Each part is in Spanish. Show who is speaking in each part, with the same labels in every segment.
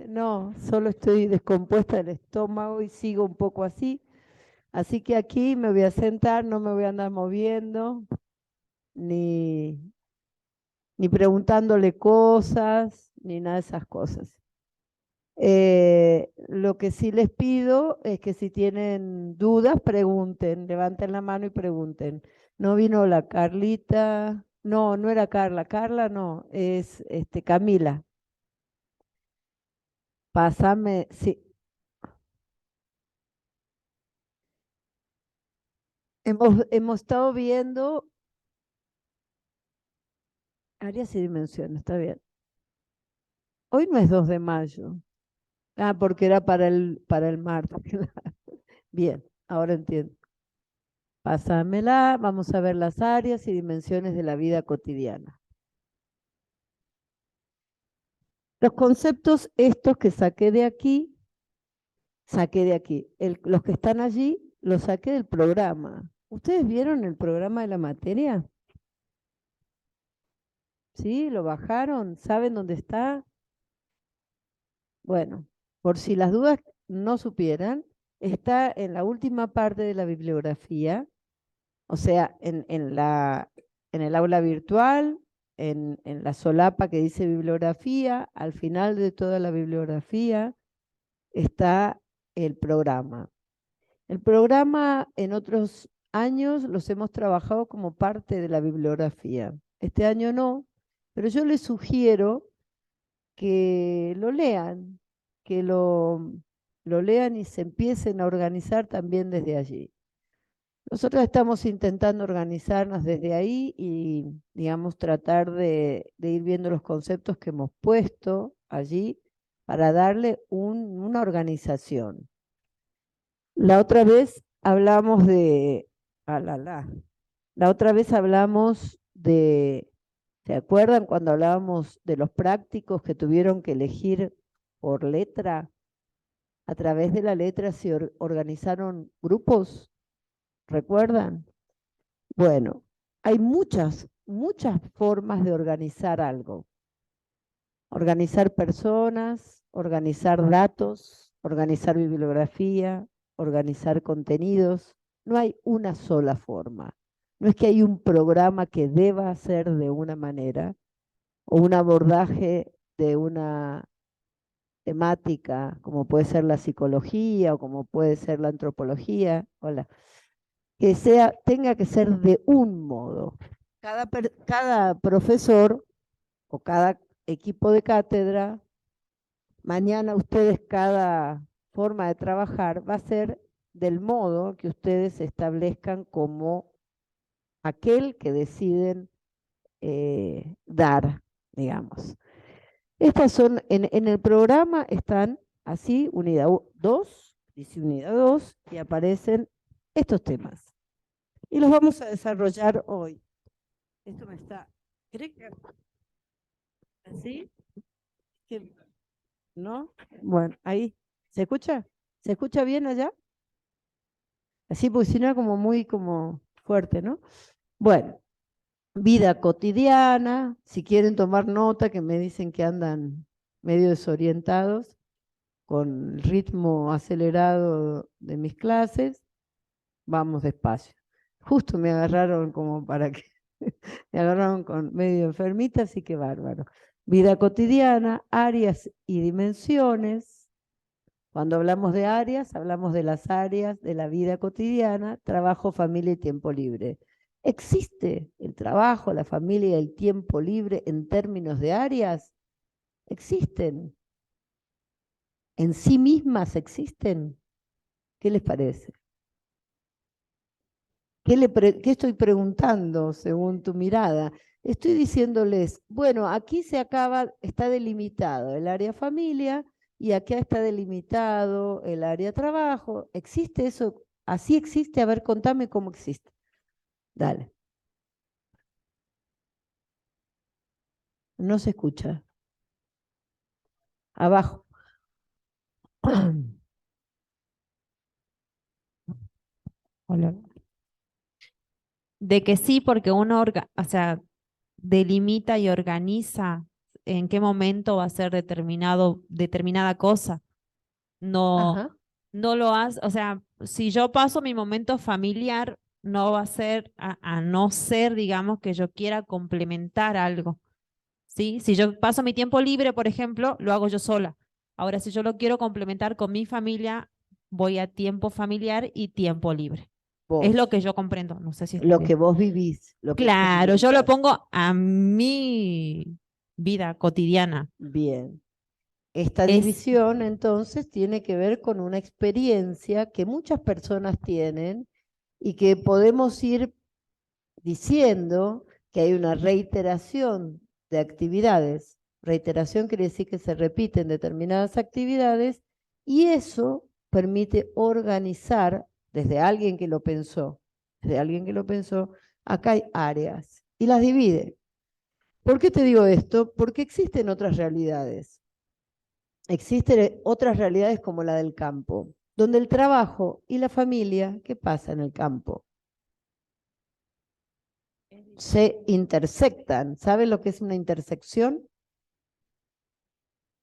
Speaker 1: No, solo estoy descompuesta del estómago y sigo un poco así. Así que aquí me voy a sentar, no me voy a andar moviendo, ni, ni preguntándole cosas, ni nada de esas cosas. Lo que sí les pido es que si tienen dudas, pregunten, levanten la mano y pregunten. No vino la Carlita, no, no era Carla, Carla no, es Camila. Pásame, sí. Hemos estado viendo áreas y dimensiones, está bien. Hoy no es 2 de mayo. Ah, porque era para el martes. Bien, ahora entiendo. Pásamela, vamos a ver las áreas y dimensiones de la vida cotidiana. Los conceptos estos que saqué de aquí. Los que están allí, los saqué del programa. ¿Ustedes vieron el programa de la materia? ¿Sí? ¿Lo bajaron? ¿Saben dónde está? Bueno, por si las dudas no supieran, está en la última parte de la bibliografía, o sea, en el aula virtual, en la solapa que dice bibliografía, al final de toda la bibliografía está el programa. El programa en otros años los hemos trabajado como parte de la bibliografía. Este año no, pero yo les sugiero que lo lean, que lo lean y se empiecen a organizar también desde allí. Nosotros estamos intentando organizarnos desde ahí y, digamos, tratar de ir viendo los conceptos que hemos puesto allí para darle una organización. La otra vez hablamos de, la otra vez hablamos de, ¿se acuerdan cuando hablábamos de los prácticos que tuvieron que elegir por letra? A través de la letra se organizaron grupos, ¿recuerdan? Bueno, hay muchas formas de organizar algo. Organizar personas, organizar datos, organizar bibliografía, organizar contenidos. No hay una sola forma. No es que hay un programa que deba ser de una manera o un abordaje de una temática, como puede ser la psicología o como puede ser la antropología, que tenga que ser de un modo. Cada profesor o cada equipo de cátedra, mañana ustedes cada forma de trabajar va a ser del modo que ustedes establezcan como aquel que deciden dar, digamos. Estas son, en el programa están así, unidad 2, dice unidad 2, y aparecen estos temas. Y los vamos a desarrollar hoy. Esto me está, ¿cree que así? ¿No? Bueno, ahí. ¿Se escucha? ¿Se escucha bien allá? Así, porque si no, como muy como fuerte, ¿no? Bueno, vida cotidiana. Si quieren tomar nota, que me dicen que andan medio desorientados con el ritmo acelerado de mis clases, vamos despacio. Justo me agarraron como para que me agarraron con medio enfermita, así que bárbaro. Vida cotidiana, áreas y dimensiones. Cuando hablamos de áreas, hablamos de las áreas de la vida cotidiana, trabajo, familia y tiempo libre. ¿Existe el trabajo, la familia y el tiempo libre en términos de áreas? ¿Existen? ¿En sí mismas existen? ¿Qué les parece? ¿Qué estoy preguntando según tu mirada? Estoy diciéndoles, bueno, aquí se acaba, está delimitado el área familia y acá está delimitado el área trabajo. ¿Existe eso? ¿Así existe? A ver, contame cómo existe. Dale. No se escucha. Abajo. Hola.
Speaker 2: De que sí, porque uno, o sea, delimita y organiza en qué momento va a ser determinada cosa. No,
Speaker 1: Ajá.
Speaker 2: no lo hace, o sea, si yo paso mi momento familiar, no va a ser, a no ser, digamos, que yo quiera complementar algo, ¿sí? Si yo paso mi tiempo libre, por ejemplo, lo hago yo sola. Ahora, si yo lo quiero complementar con mi familia, voy a tiempo familiar y tiempo libre. Es lo
Speaker 1: Vos,
Speaker 2: que yo comprendo, no sé si está
Speaker 1: lo que
Speaker 2: bien.
Speaker 1: vos vivís, lo que
Speaker 2: Claro, yo lo
Speaker 1: experimentás.
Speaker 2: pongo a mi vida cotidiana.
Speaker 1: Bien. Esta
Speaker 2: Es,
Speaker 1: división entonces tiene que ver con una experiencia que muchas personas tienen y que podemos ir diciendo que hay una reiteración de actividades. Reiteración quiere decir que se repiten determinadas actividades y eso permite organizar desde alguien que lo pensó, desde alguien que lo pensó, acá hay áreas y las divide. ¿Por qué te digo esto? Porque existen otras realidades. Existen otras realidades como la del campo, donde el trabajo y la familia, ¿qué pasa en el campo? Se intersectan. ¿Saben lo que es una intersección?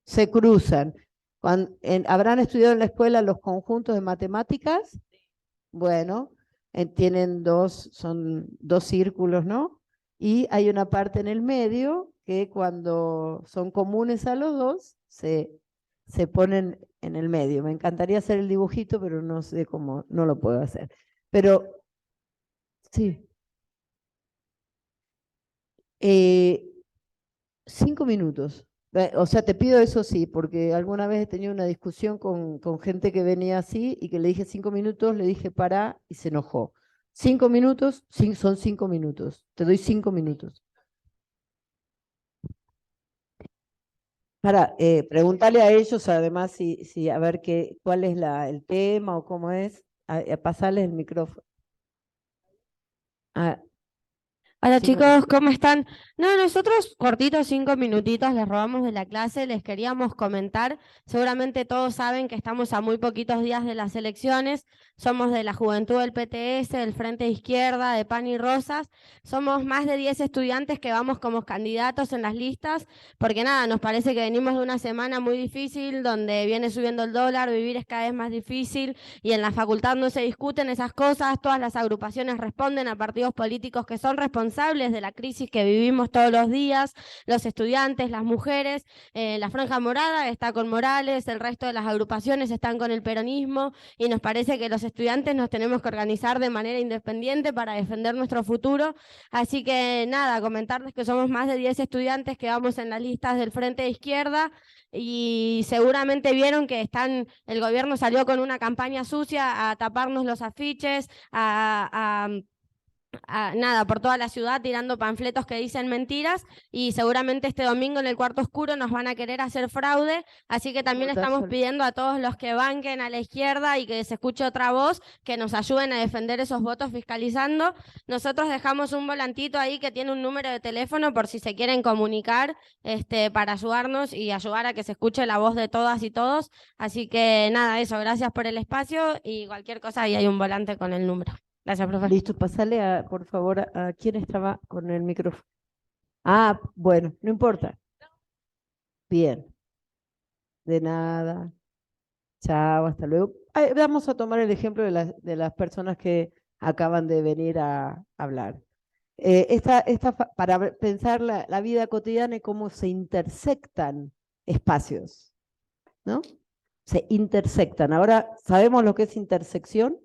Speaker 1: Se cruzan. ¿Habrán estudiado en la escuela los conjuntos de matemáticas? Bueno, son dos círculos, ¿no? Y hay una parte en el medio que cuando son comunes a los dos, se ponen en el medio. Me encantaría hacer el dibujito, pero no sé cómo, no lo puedo hacer. Pero sí, eh, 5 minutos. O sea, te pido eso sí, porque alguna vez he tenido una discusión con gente que venía así y que le dije 5 minutos, le dije para y se enojó. 5 minutos, sí, son 5 minutos. Te doy 5 minutos. Para preguntarle a ellos, además, si a ver cuál es el tema o cómo es, a pasarles el micrófono. Ah,
Speaker 3: Hola
Speaker 1: sí,
Speaker 3: chicos, ¿cómo están? No, nosotros cortitos 5 minutitos les robamos de la clase, les queríamos comentar, seguramente todos saben que estamos a muy poquitos días de las elecciones, somos de la Juventud del PTS, del Frente de Izquierda, de PAN y Rosas, somos más de 10 estudiantes que vamos como candidatos en las listas, porque nada, nos parece que venimos de una semana muy difícil, donde viene subiendo el dólar, vivir es cada vez más difícil, y en la facultad no se discuten esas cosas, todas las agrupaciones responden a partidos políticos que son responsables de la crisis que vivimos todos los días, los estudiantes, las mujeres, la Franja Morada está con Morales, el resto de las agrupaciones están con el peronismo y nos parece que los estudiantes nos tenemos que organizar de manera independiente para defender nuestro futuro, así que nada, comentarles que somos más de 10 estudiantes que vamos en las listas del Frente de Izquierda y seguramente vieron que el gobierno salió con una campaña sucia a taparnos los afiches, nada, por toda la ciudad tirando panfletos que dicen mentiras y seguramente este domingo en el cuarto oscuro nos van a querer hacer fraude, así que también estamos pidiendo a todos los que banquen a la izquierda y que se escuche otra voz, que nos ayuden a defender esos votos fiscalizando. Nosotros dejamos un volantito ahí que tiene un número de teléfono por si se quieren comunicar, para ayudarnos y ayudar a que se escuche la voz de todas y todos, así que nada, eso, gracias por el espacio y cualquier cosa ahí hay un volante con el número. Gracias, profe.
Speaker 1: listo, pasale por favor a quién estaba con el micrófono. Ah, bueno, no importa. Bien, de nada. Chao, hasta luego. Vamos a tomar el ejemplo de las personas que acaban de venir a hablar. Para pensar la vida cotidiana y cómo se intersectan espacios, ¿no? Se intersectan. Ahora, ¿sabemos lo que es intersección?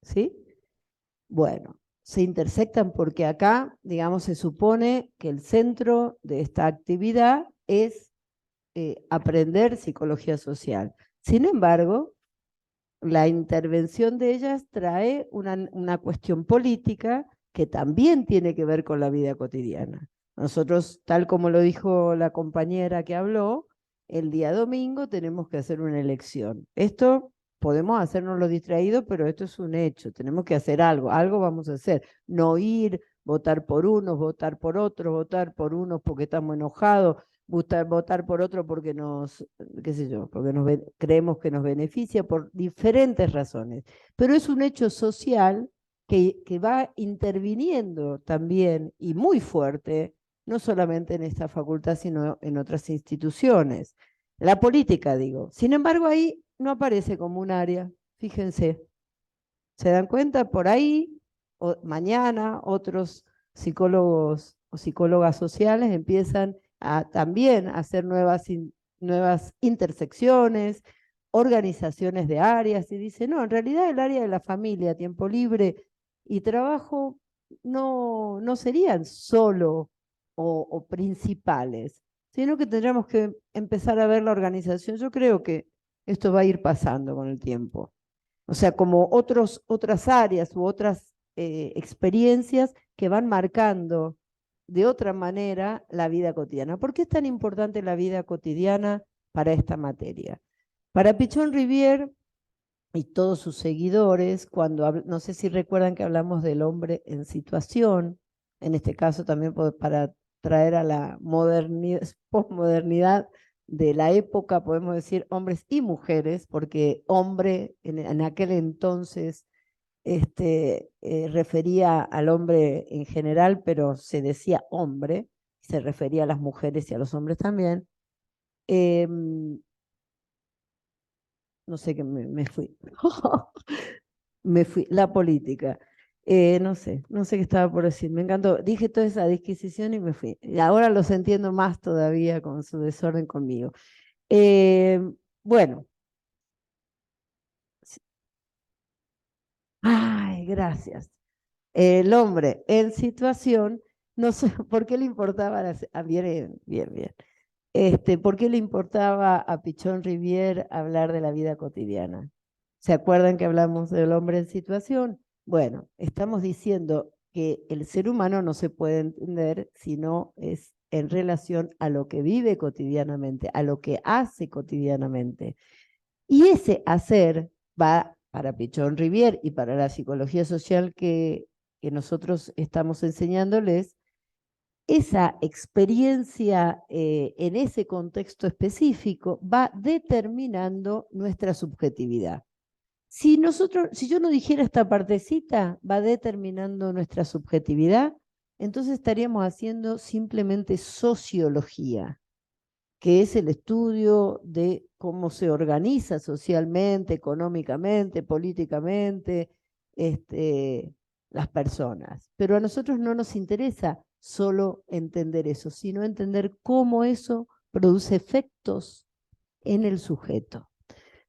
Speaker 1: ¿Sí? Bueno, se intersectan porque acá, digamos, se supone que el centro de esta actividad es aprender psicología social. Sin embargo, la intervención de ellas trae una cuestión política que también tiene que ver con la vida cotidiana. Nosotros, tal como lo dijo la compañera que habló, el día domingo tenemos que hacer una elección. Esto podemos hacernos los distraídos, pero esto es un hecho. Tenemos que hacer algo vamos a hacer. No ir, votar por unos, votar por otros, votar por unos porque estamos enojados, votar por otro porque qué sé yo, porque creemos que nos beneficia por diferentes razones. Pero es un hecho social que va interviniendo también y muy fuerte no solamente en esta facultad, sino en otras instituciones. La política, digo. Sin embargo, ahí no aparece como un área, fíjense. ¿Se dan cuenta? Por ahí, mañana, otros psicólogos o psicólogas sociales empiezan a también hacer nuevas intersecciones, organizaciones de áreas, y dicen, no, en realidad el área de la familia, tiempo libre y trabajo no serían solo o principales, sino que tendríamos que empezar a ver la organización. Yo creo que esto va a ir pasando con el tiempo. O sea, como otras áreas u otras experiencias que van marcando de otra manera la vida cotidiana. ¿Por qué es tan importante la vida cotidiana para esta materia? Para Pichon Rivière y todos sus seguidores, no sé si recuerdan que hablamos del hombre en situación, en este caso también para traer a la posmodernidad de la época, podemos decir hombres y mujeres, porque hombre en aquel entonces refería al hombre en general, pero se decía hombre, se refería a las mujeres y a los hombres también. No sé qué me fui. Me fui. La política. No sé qué estaba por decir. Me encantó. Dije toda esa disquisición y me fui. Y ahora los entiendo más todavía con su desorden conmigo. Eh, bueno. Ay, gracias. El hombre en situación, no sé por qué le importaba, bien, bien, bien. ¿Por qué le importaba a Pichon Rivière hablar de la vida cotidiana? ¿Se acuerdan que hablamos del hombre en situación? Bueno, estamos diciendo que el ser humano no se puede entender si no es en relación a lo que vive cotidianamente, a lo que hace cotidianamente. Y ese hacer va para Pichon Rivière y para la psicología social que nosotros estamos enseñándoles, esa experiencia en ese contexto específico va determinando nuestra subjetividad. Si yo no dijera esta partecita, va determinando nuestra subjetividad, entonces estaríamos haciendo simplemente sociología, que es el estudio de cómo se organiza socialmente, económicamente, políticamente, las personas. Pero a nosotros no nos interesa solo entender eso, sino entender cómo eso produce efectos en el sujeto.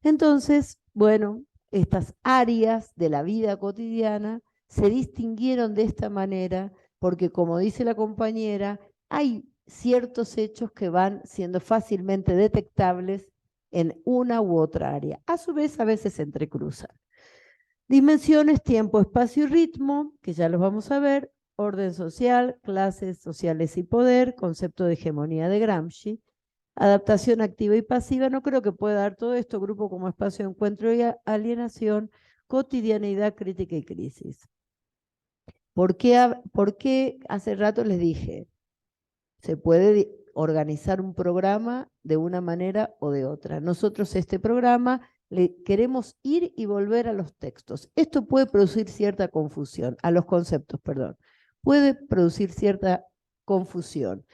Speaker 1: Entonces, bueno, estas áreas de la vida cotidiana se distinguieron de esta manera porque, como dice la compañera, hay ciertos hechos que van siendo fácilmente detectables en una u otra área. A su vez, a veces se entrecruzan. Dimensiones, tiempo, espacio y ritmo, que ya los vamos a ver, orden social, clases sociales y poder, concepto de hegemonía de Gramsci, adaptación activa y pasiva. No creo que pueda dar todo esto, grupo como espacio de encuentro y alienación, cotidianidad, crítica y crisis. ¿Por qué hace rato les dije? Se puede organizar un programa de una manera o de otra. Nosotros este programa le queremos ir y volver a los textos. Esto puede producir cierta confusión, a los conceptos, perdón. Puede producir cierta confusión,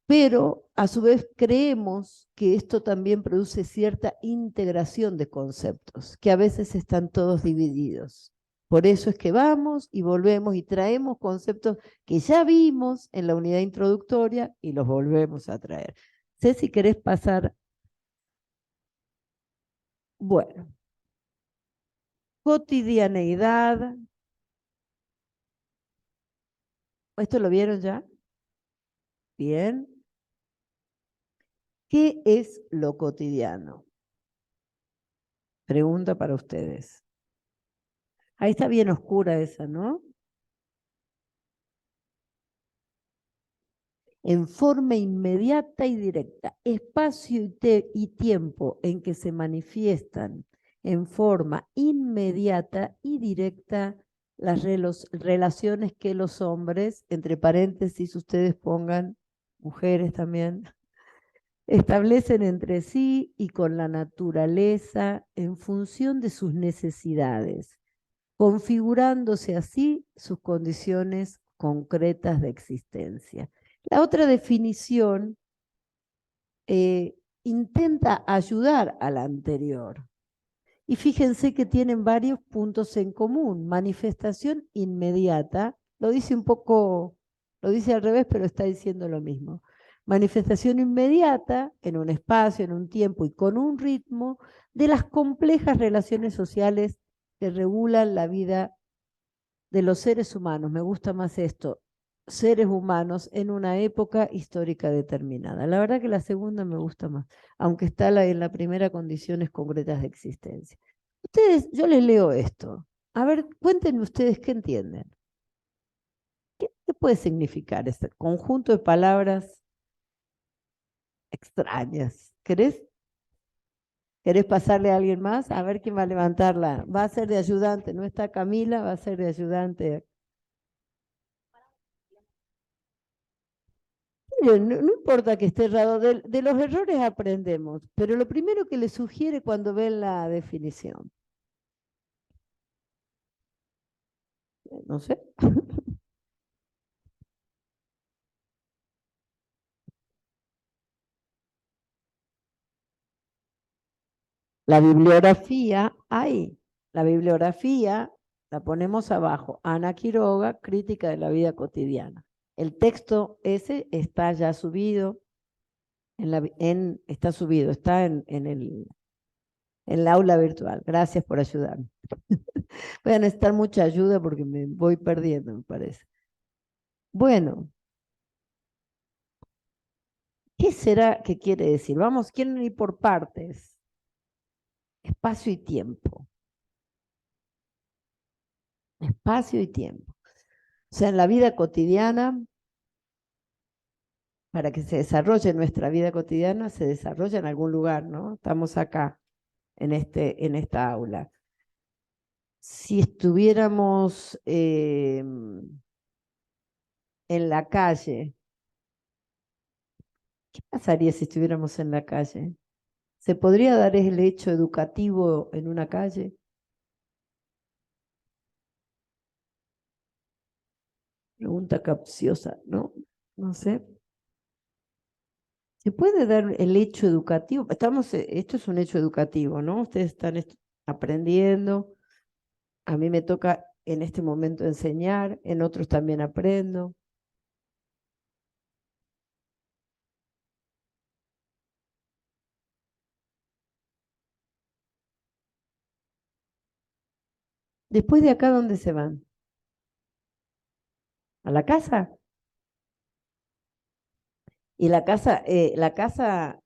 Speaker 1: pero a su vez creemos que esto también produce cierta integración de conceptos, que a veces están todos divididos. Por eso es que vamos y volvemos y traemos conceptos que ya vimos en la unidad introductoria y los volvemos a traer. Sé si querés pasar. Bueno, cotidianeidad. ¿Esto lo vieron ya? Bien. ¿Qué es lo cotidiano? Pregunta para ustedes. Ahí está bien oscura esa, ¿no? En forma inmediata y directa, espacio y tiempo en que se manifiestan en forma inmediata y directa las relaciones que los hombres, entre paréntesis ustedes pongan, mujeres también, establecen entre sí y con la naturaleza en función de sus necesidades, configurándose así sus condiciones concretas de existencia. La otra definición intenta ayudar a la anterior. Y fíjense que tienen varios puntos en común. Manifestación inmediata, lo dice un poco, lo dice al revés, pero está diciendo lo mismo. Manifestación inmediata en un espacio, en un tiempo y con un ritmo de las complejas relaciones sociales que regulan la vida de los seres humanos. Me gusta más esto, seres humanos en una época histórica determinada. La verdad que la segunda me gusta más, aunque está en la primera condiciones concretas de existencia. Ustedes, yo les leo esto. A ver, cuéntenme ustedes qué entienden. ¿Qué puede significar este conjunto de palabras extrañas? ¿Querés pasarle a alguien más? A ver quién va a levantarla. Va a ser de ayudante, no está Camila, va a ser de ayudante. Miren, no importa que esté errado, de los errores aprendemos, pero lo primero que les sugiere cuando ven la definición, no sé. La bibliografía, ahí, la bibliografía la ponemos abajo. Ana Quiroga, Crítica de la Vida Cotidiana. El texto ese está ya subido, está subido, está en el aula virtual. Gracias por ayudarme. Voy a necesitar mucha ayuda porque me voy perdiendo, me parece. Bueno, ¿qué será que quiere decir? Vamos, quieren ir por partes. Espacio y tiempo. Espacio y tiempo. O sea, en la vida cotidiana, para que se desarrolle nuestra vida cotidiana, se desarrolla en algún lugar, ¿no? Estamos acá, en esta aula. Si estuviéramos en la calle, ¿qué pasaría si estuviéramos en la calle? ¿Se podría dar el hecho educativo en una calle? Pregunta capciosa, ¿no? No sé. ¿Se puede dar el hecho educativo? Esto es un hecho educativo, ¿no? Ustedes están aprendiendo. A mí me toca en este momento enseñar, en otros también aprendo. Después de acá, ¿dónde se van? ¿A la casa? Y la casa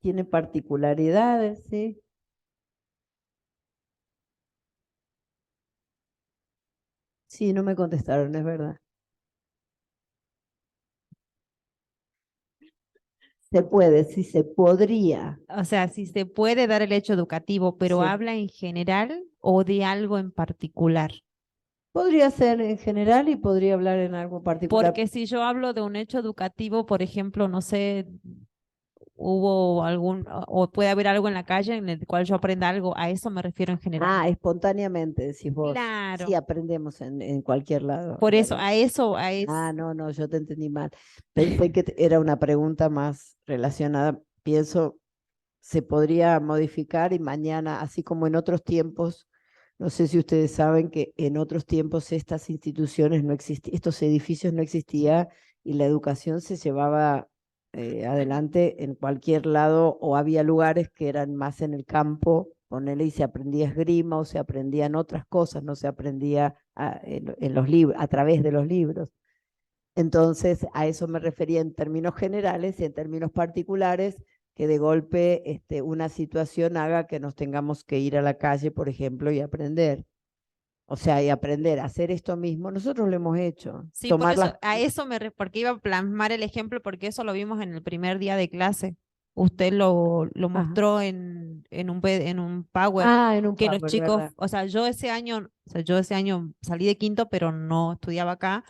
Speaker 1: tiene particularidades, ¿sí? Sí, no me contestaron, es verdad. Se puede, sí, se podría.
Speaker 2: O sea, si se puede dar el hecho educativo, pero
Speaker 1: Sí.
Speaker 2: habla en general o de algo en particular.
Speaker 1: Podría ser en general y podría hablar en algo particular.
Speaker 2: Porque si yo hablo de un hecho educativo, por ejemplo, no sé, hubo algún, o puede haber algo en la calle en el cual yo aprenda algo, a eso me refiero en general.
Speaker 1: Ah, espontáneamente, decís vos.
Speaker 2: Claro.
Speaker 1: Sí, aprendemos en cualquier lado.
Speaker 2: Por eso,
Speaker 1: ¿verdad?
Speaker 2: a eso, a eso.
Speaker 1: Ah, no, yo te entendí mal. Pensé que era una pregunta más relacionada. Pienso, se podría modificar y mañana, así como en otros tiempos, no sé si ustedes saben que en otros tiempos estas instituciones no existían, estos edificios no existían y la educación se llevaba adelante en cualquier lado o había lugares que eran más en el campo, ponele y se aprendía esgrima o se aprendían otras cosas, no se aprendía en los libros, a través de los libros. Entonces, a eso me refería en términos generales y en términos particulares, que de golpe una situación haga que nos tengamos que ir a la calle, por ejemplo, y aprender. O sea, y aprender a hacer esto mismo, nosotros lo hemos hecho.
Speaker 2: Sí, por
Speaker 1: Tomar
Speaker 2: eso,
Speaker 1: las...
Speaker 2: a eso porque iba a plasmar el ejemplo, porque eso lo vimos en el primer día de clase. Usted lo
Speaker 1: Ajá.
Speaker 2: mostró en un Power,
Speaker 1: Ah, en un
Speaker 2: que los
Speaker 1: Power,
Speaker 2: chicos,
Speaker 1: ¿verdad?
Speaker 2: o sea, yo ese año salí de quinto, pero no estudiaba acá,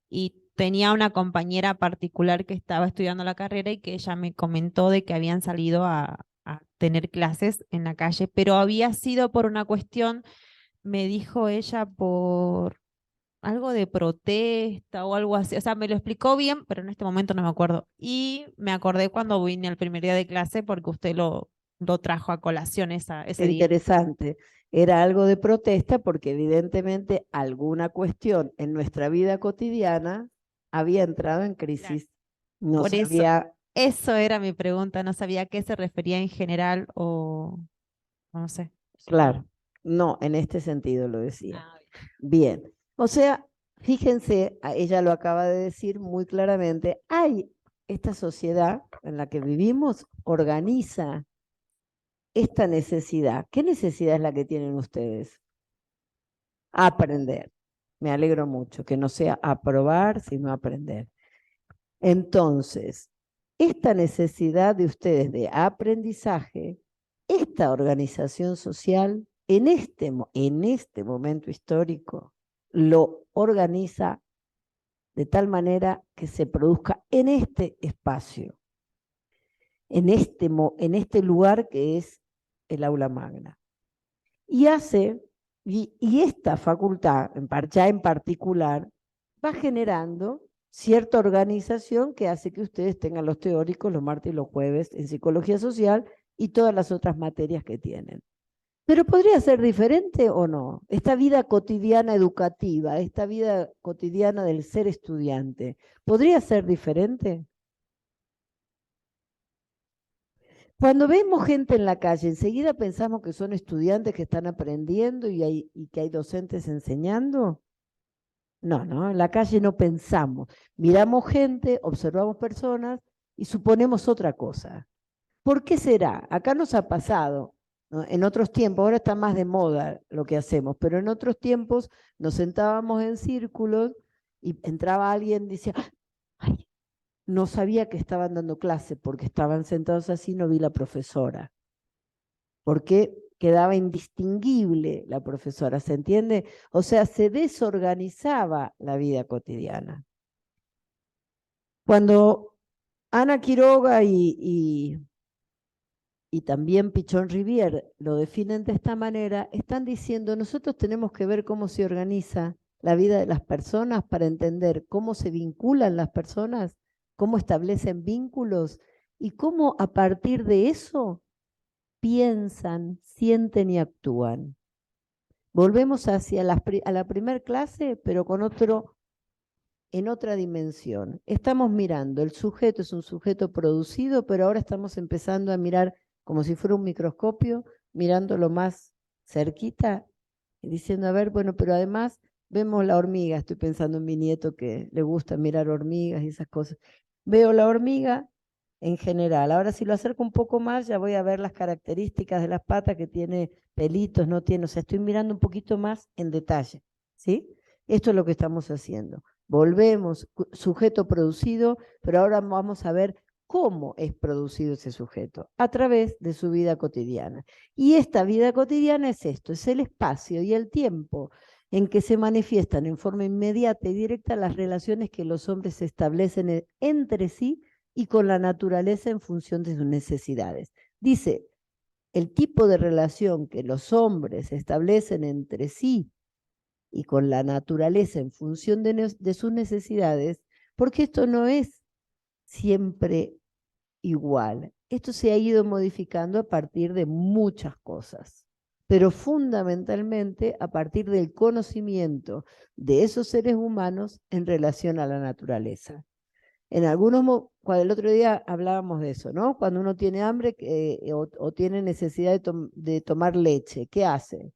Speaker 2: y tenía una compañera particular que estaba estudiando la carrera y que ella me comentó de que habían salido a tener clases en la calle, pero había sido por una cuestión, me dijo ella, algo de protesta o algo así. O sea, me lo explicó bien, pero en este momento no me acuerdo. Y me acordé cuando vine al primer día de clase porque usted lo trajo a colación ese día.
Speaker 1: Interesante. Era algo de protesta porque evidentemente alguna cuestión en nuestra vida cotidiana había entrado en crisis. No
Speaker 2: Por eso,
Speaker 1: sabía,
Speaker 2: eso era mi pregunta. No sabía a qué se refería en general o no sé.
Speaker 1: claro, no, en este sentido lo decía.
Speaker 2: Ah,
Speaker 1: Bien, o sea, fíjense, ella lo acaba de decir muy claramente, hay esta sociedad en la que vivimos, organiza esta necesidad. ¿Qué necesidad es la que tienen ustedes? Aprender. Me alegro mucho que no sea aprobar, sino aprender. Entonces, esta necesidad de ustedes de aprendizaje, esta organización social, en este momento histórico, lo organiza de tal manera que se produzca en este espacio, en este lugar que es el aula magna. Y esta facultad, ya en particular, va generando cierta organización que hace que ustedes tengan los teóricos los martes y los jueves en psicología social y todas las otras materias que tienen. Pero podría ser diferente o no. Esta vida cotidiana educativa, esta vida cotidiana del ser estudiante, ¿podría ser diferente? Cuando vemos gente en la calle, enseguida pensamos que son estudiantes que están aprendiendo y que hay docentes enseñando. No, no, en la calle no pensamos. Miramos gente, observamos personas y suponemos otra cosa. ¿Por qué será? Acá nos ha pasado, ¿no? En otros tiempos, ahora está más de moda lo que hacemos, pero en otros tiempos nos sentábamos en círculos y entraba alguien y decía, ay, no sabía que estaban dando clase porque estaban sentados así, no vi la profesora. Porque quedaba indistinguible la profesora, ¿se entiende? O sea, se desorganizaba la vida cotidiana. Cuando Ana Quiroga y también Pichón Rivière lo definen de esta manera, están diciendo, nosotros tenemos que ver cómo se organiza la vida de las personas para entender cómo se vinculan las personas, cómo establecen vínculos y cómo a partir de eso piensan, sienten y actúan. Volvemos hacia a la primera clase, pero en otra dimensión. Estamos mirando, el sujeto es un sujeto producido, pero ahora estamos empezando a mirar como si fuera un microscopio, mirándolo más cerquita y diciendo, a ver, bueno, pero además vemos la hormiga. Estoy pensando en mi nieto que le gusta mirar hormigas y esas cosas. Veo la hormiga en general. Ahora si lo acerco un poco más, ya voy a ver las características de las patas, que tiene pelitos, no tiene. O sea, estoy mirando un poquito más en detalle, ¿sí? Esto es lo que estamos haciendo. Volvemos, sujeto producido, pero ahora vamos a ver cómo es producido ese sujeto, a través de su vida cotidiana. Y esta vida cotidiana es esto, es el espacio y el tiempo en que se manifiestan en forma inmediata y directa las relaciones que los hombres establecen entre sí y con la naturaleza en función de sus necesidades. Dice, el tipo de relación que los hombres establecen entre sí y con la naturaleza en función de sus necesidades, porque esto no es siempre igual. Esto se ha ido modificando a partir de muchas cosas, pero fundamentalmente a partir del conocimiento de esos seres humanos en relación a la naturaleza. En algunos, cuando el otro día hablábamos de eso, ¿no? Cuando uno tiene hambre o tiene necesidad de tomar leche, ¿qué hace?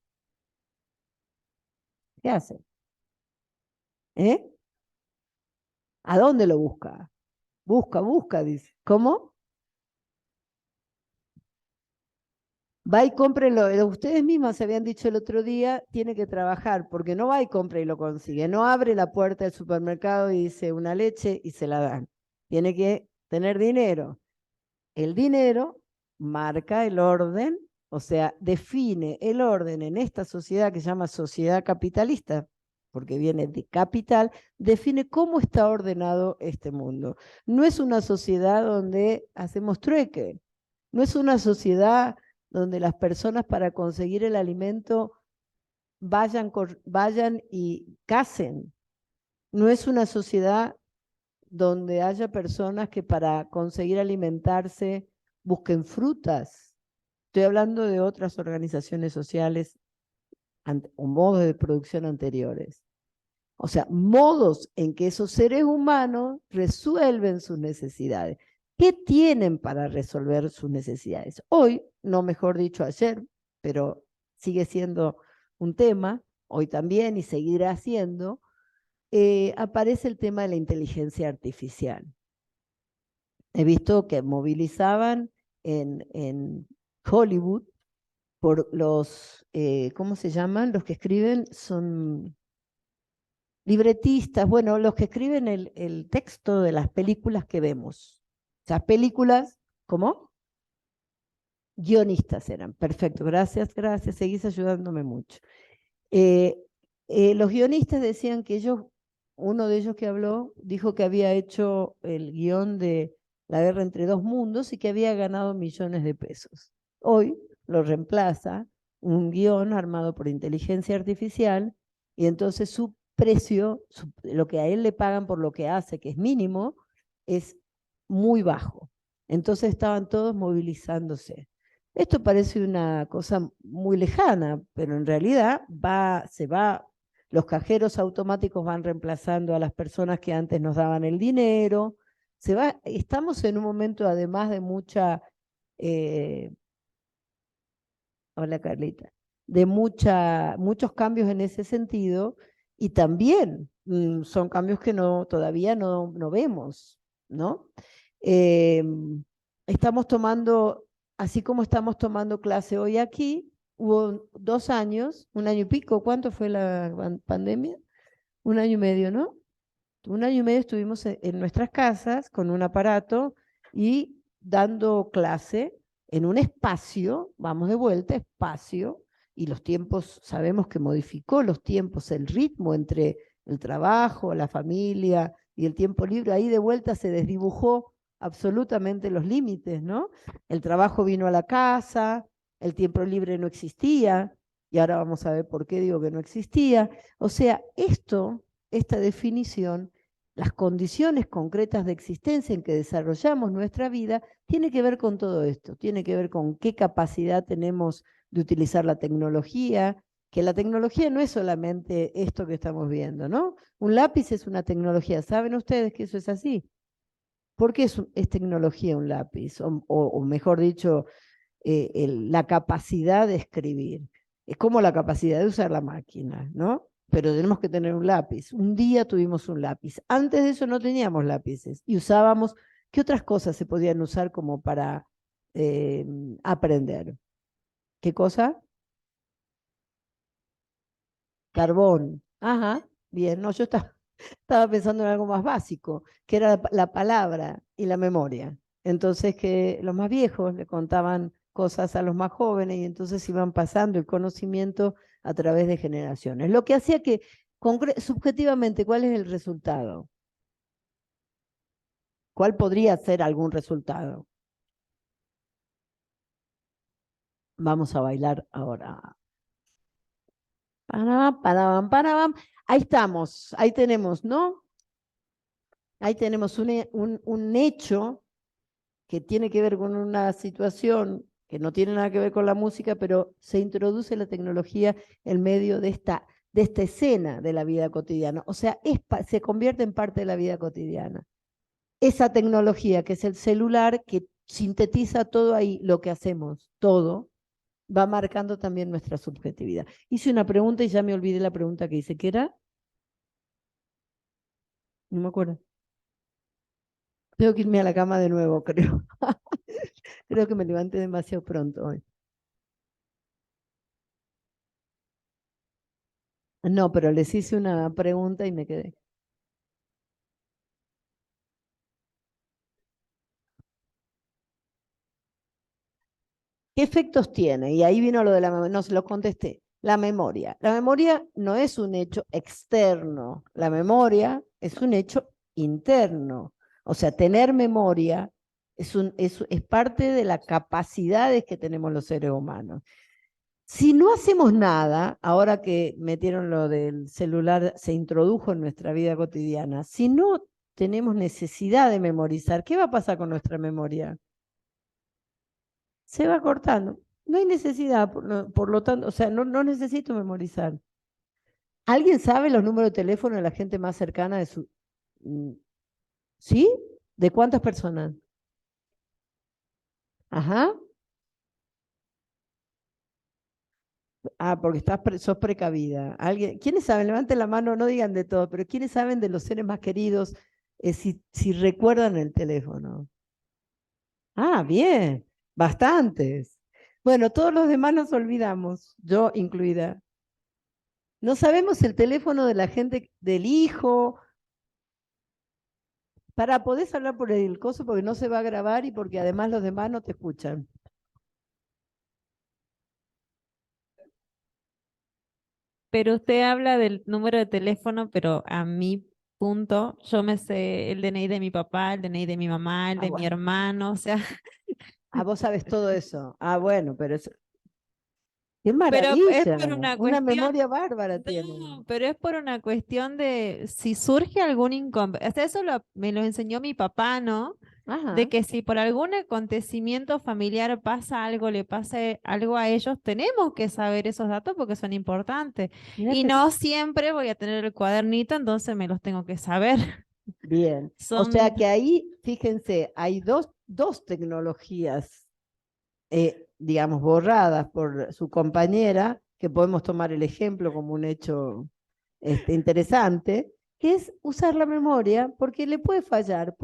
Speaker 1: ¿Qué hace? ¿Eh? ¿A dónde lo busca? Busca, dice. ¿Cómo? Va y cómprelo. Ustedes mismas se habían dicho el otro día, tiene que trabajar, porque no va y compra y lo consigue. No abre la puerta del supermercado y dice una leche y se la dan. Tiene que tener dinero. El dinero marca el orden, o sea, define el orden en esta sociedad que se llama sociedad capitalista, porque viene de capital, define cómo está ordenado este mundo. No es una sociedad donde hacemos trueque, no es una sociedad donde las personas para conseguir el alimento vayan y cacen. No es una sociedad donde haya personas que para conseguir alimentarse busquen frutas. Estoy hablando de otras organizaciones sociales o modos de producción anteriores. O sea, modos en que esos seres humanos resuelven sus necesidades. ¿Qué tienen para resolver sus necesidades? Hoy, no mejor dicho ayer, pero sigue siendo un tema, hoy también y seguirá siendo, aparece el tema de la inteligencia artificial. He visto que movilizaban en Hollywood por los, ¿cómo se llaman? Los que escriben son libretistas, bueno, los que escriben el texto de las películas que vemos. Esas películas, ¿cómo? Guionistas eran, perfecto, gracias, gracias, seguís ayudándome mucho. Los guionistas decían que uno de ellos que habló, dijo que había hecho el guión de La guerra entre dos mundos y que había ganado millones de pesos. Hoy lo reemplaza un guión armado por inteligencia artificial y entonces su precio, lo que a él le pagan por lo que hace, que es mínimo, es muy bajo. Entonces estaban todos movilizándose. Esto parece una cosa muy lejana, pero en realidad los cajeros automáticos van reemplazando a las personas que antes nos daban el dinero. Estamos en un momento además de hola Carlita, de muchos cambios en ese sentido y también son cambios que todavía no vemos, ¿no? Estamos tomando, así como estamos tomando clase hoy aquí, hubo 2 años, 1 año y pico, ¿cuánto fue la pandemia? 1 año y medio, ¿no? 1 año y medio estuvimos en nuestras casas con un aparato y dando clase en un espacio, vamos de vuelta, espacio, y los tiempos, sabemos que modificó los tiempos, el ritmo entre el trabajo, la familia y el tiempo libre, ahí de vuelta se desdibujó absolutamente los límites, ¿no? El trabajo vino a la casa, el tiempo libre no existía, y ahora vamos a ver por qué digo que no existía. O sea, esta definición, las condiciones concretas de existencia en que desarrollamos nuestra vida, tiene que ver con todo esto, tiene que ver con qué capacidad tenemos de utilizar la tecnología, que la tecnología no es solamente esto que estamos viendo, ¿no? Un lápiz es una tecnología, ¿saben ustedes que eso es así? ¿Por qué es tecnología un lápiz? O mejor dicho, la capacidad de escribir. Es como la capacidad de usar la máquina, ¿no? Pero tenemos que tener un lápiz. Un día tuvimos un lápiz. Antes de eso no teníamos lápices y usábamos, ¿qué otras cosas se podían usar como para aprender? ¿Qué cosa? Carbón. Ajá, bien. No, yo estaba pensando en algo más básico, que era la palabra y la memoria. Entonces que los más viejos le contaban cosas a los más jóvenes y entonces iban pasando el conocimiento a través de generaciones. Lo que hacía que, subjetivamente, ¿cuál es el resultado? ¿Cuál podría ser algún resultado? Vamos a bailar ahora. Panabam, panabam. Ahí estamos, ahí tenemos, ¿no? Ahí tenemos un hecho que tiene que ver con una situación que no tiene nada que ver con la música, pero se introduce la tecnología en medio de esta escena de la vida cotidiana. O sea, se convierte en parte de la vida cotidiana. Esa tecnología que es el celular, que sintetiza todo ahí, lo que hacemos, todo, va marcando también nuestra subjetividad. Hice una pregunta y ya me olvidé la pregunta que hice. ¿Qué era? No me acuerdo. Tengo que irme a la cama de nuevo, creo. Creo que me levanté demasiado pronto hoy. No, pero les hice una pregunta y me quedé. ¿Qué efectos tiene? Y ahí vino lo de la memoria, no se lo contesté. La memoria. La memoria no es un hecho externo, la memoria es un hecho interno. O sea, tener memoria es parte de las capacidades que tenemos los seres humanos. Si no hacemos nada, ahora que metieron lo del celular, se introdujo en nuestra vida cotidiana, si no tenemos necesidad de memorizar, ¿qué va a pasar con nuestra memoria? Se va cortando. No hay necesidad, por lo tanto, o sea, no necesito memorizar. ¿Alguien sabe los números de teléfono de la gente más cercana de su... ¿Sí? ¿De cuántas personas? Ajá. Ah, porque sos precavida. ¿Alguien? ¿Quiénes saben? Levanten la mano, no digan de todo, pero ¿quiénes saben de los seres más queridos si recuerdan el teléfono? Ah, bien, bastantes. Bueno, todos los demás nos olvidamos, yo incluida. No sabemos el teléfono de la gente, del hijo. Podés hablar por el coso porque no se va a grabar y porque además los demás no te escuchan.
Speaker 2: Pero usted habla del número de teléfono, pero a mi punto, yo me sé el DNI de mi papá, el DNI de mi mamá, el de mi
Speaker 1: Bueno.
Speaker 2: hermano, o sea,
Speaker 1: Ah, vos sabes todo eso. Ah, bueno, pero es... ¡Qué
Speaker 2: pero es
Speaker 1: maravilla!
Speaker 2: por una
Speaker 1: Una
Speaker 2: cuestión,
Speaker 1: memoria bárbara
Speaker 2: no,
Speaker 1: tienen.
Speaker 2: pero es por una cuestión de si surge algún inconveniente, eso me lo enseñó mi papá, ¿no? De
Speaker 1: Ajá.
Speaker 2: que si por algún acontecimiento familiar pasa algo, le pase algo a ellos, tenemos que saber esos datos porque son importantes.
Speaker 1: Mirá
Speaker 2: Y
Speaker 1: que
Speaker 2: no siempre voy a tener el cuadernito, entonces me los tengo que saber.
Speaker 1: bien. O
Speaker 2: Son,
Speaker 1: sea que ahí, fíjense, hay dos tecnologías, digamos, borradas por su compañera, que podemos tomar el ejemplo como un hecho interesante, que es usar la memoria, porque le puede fallar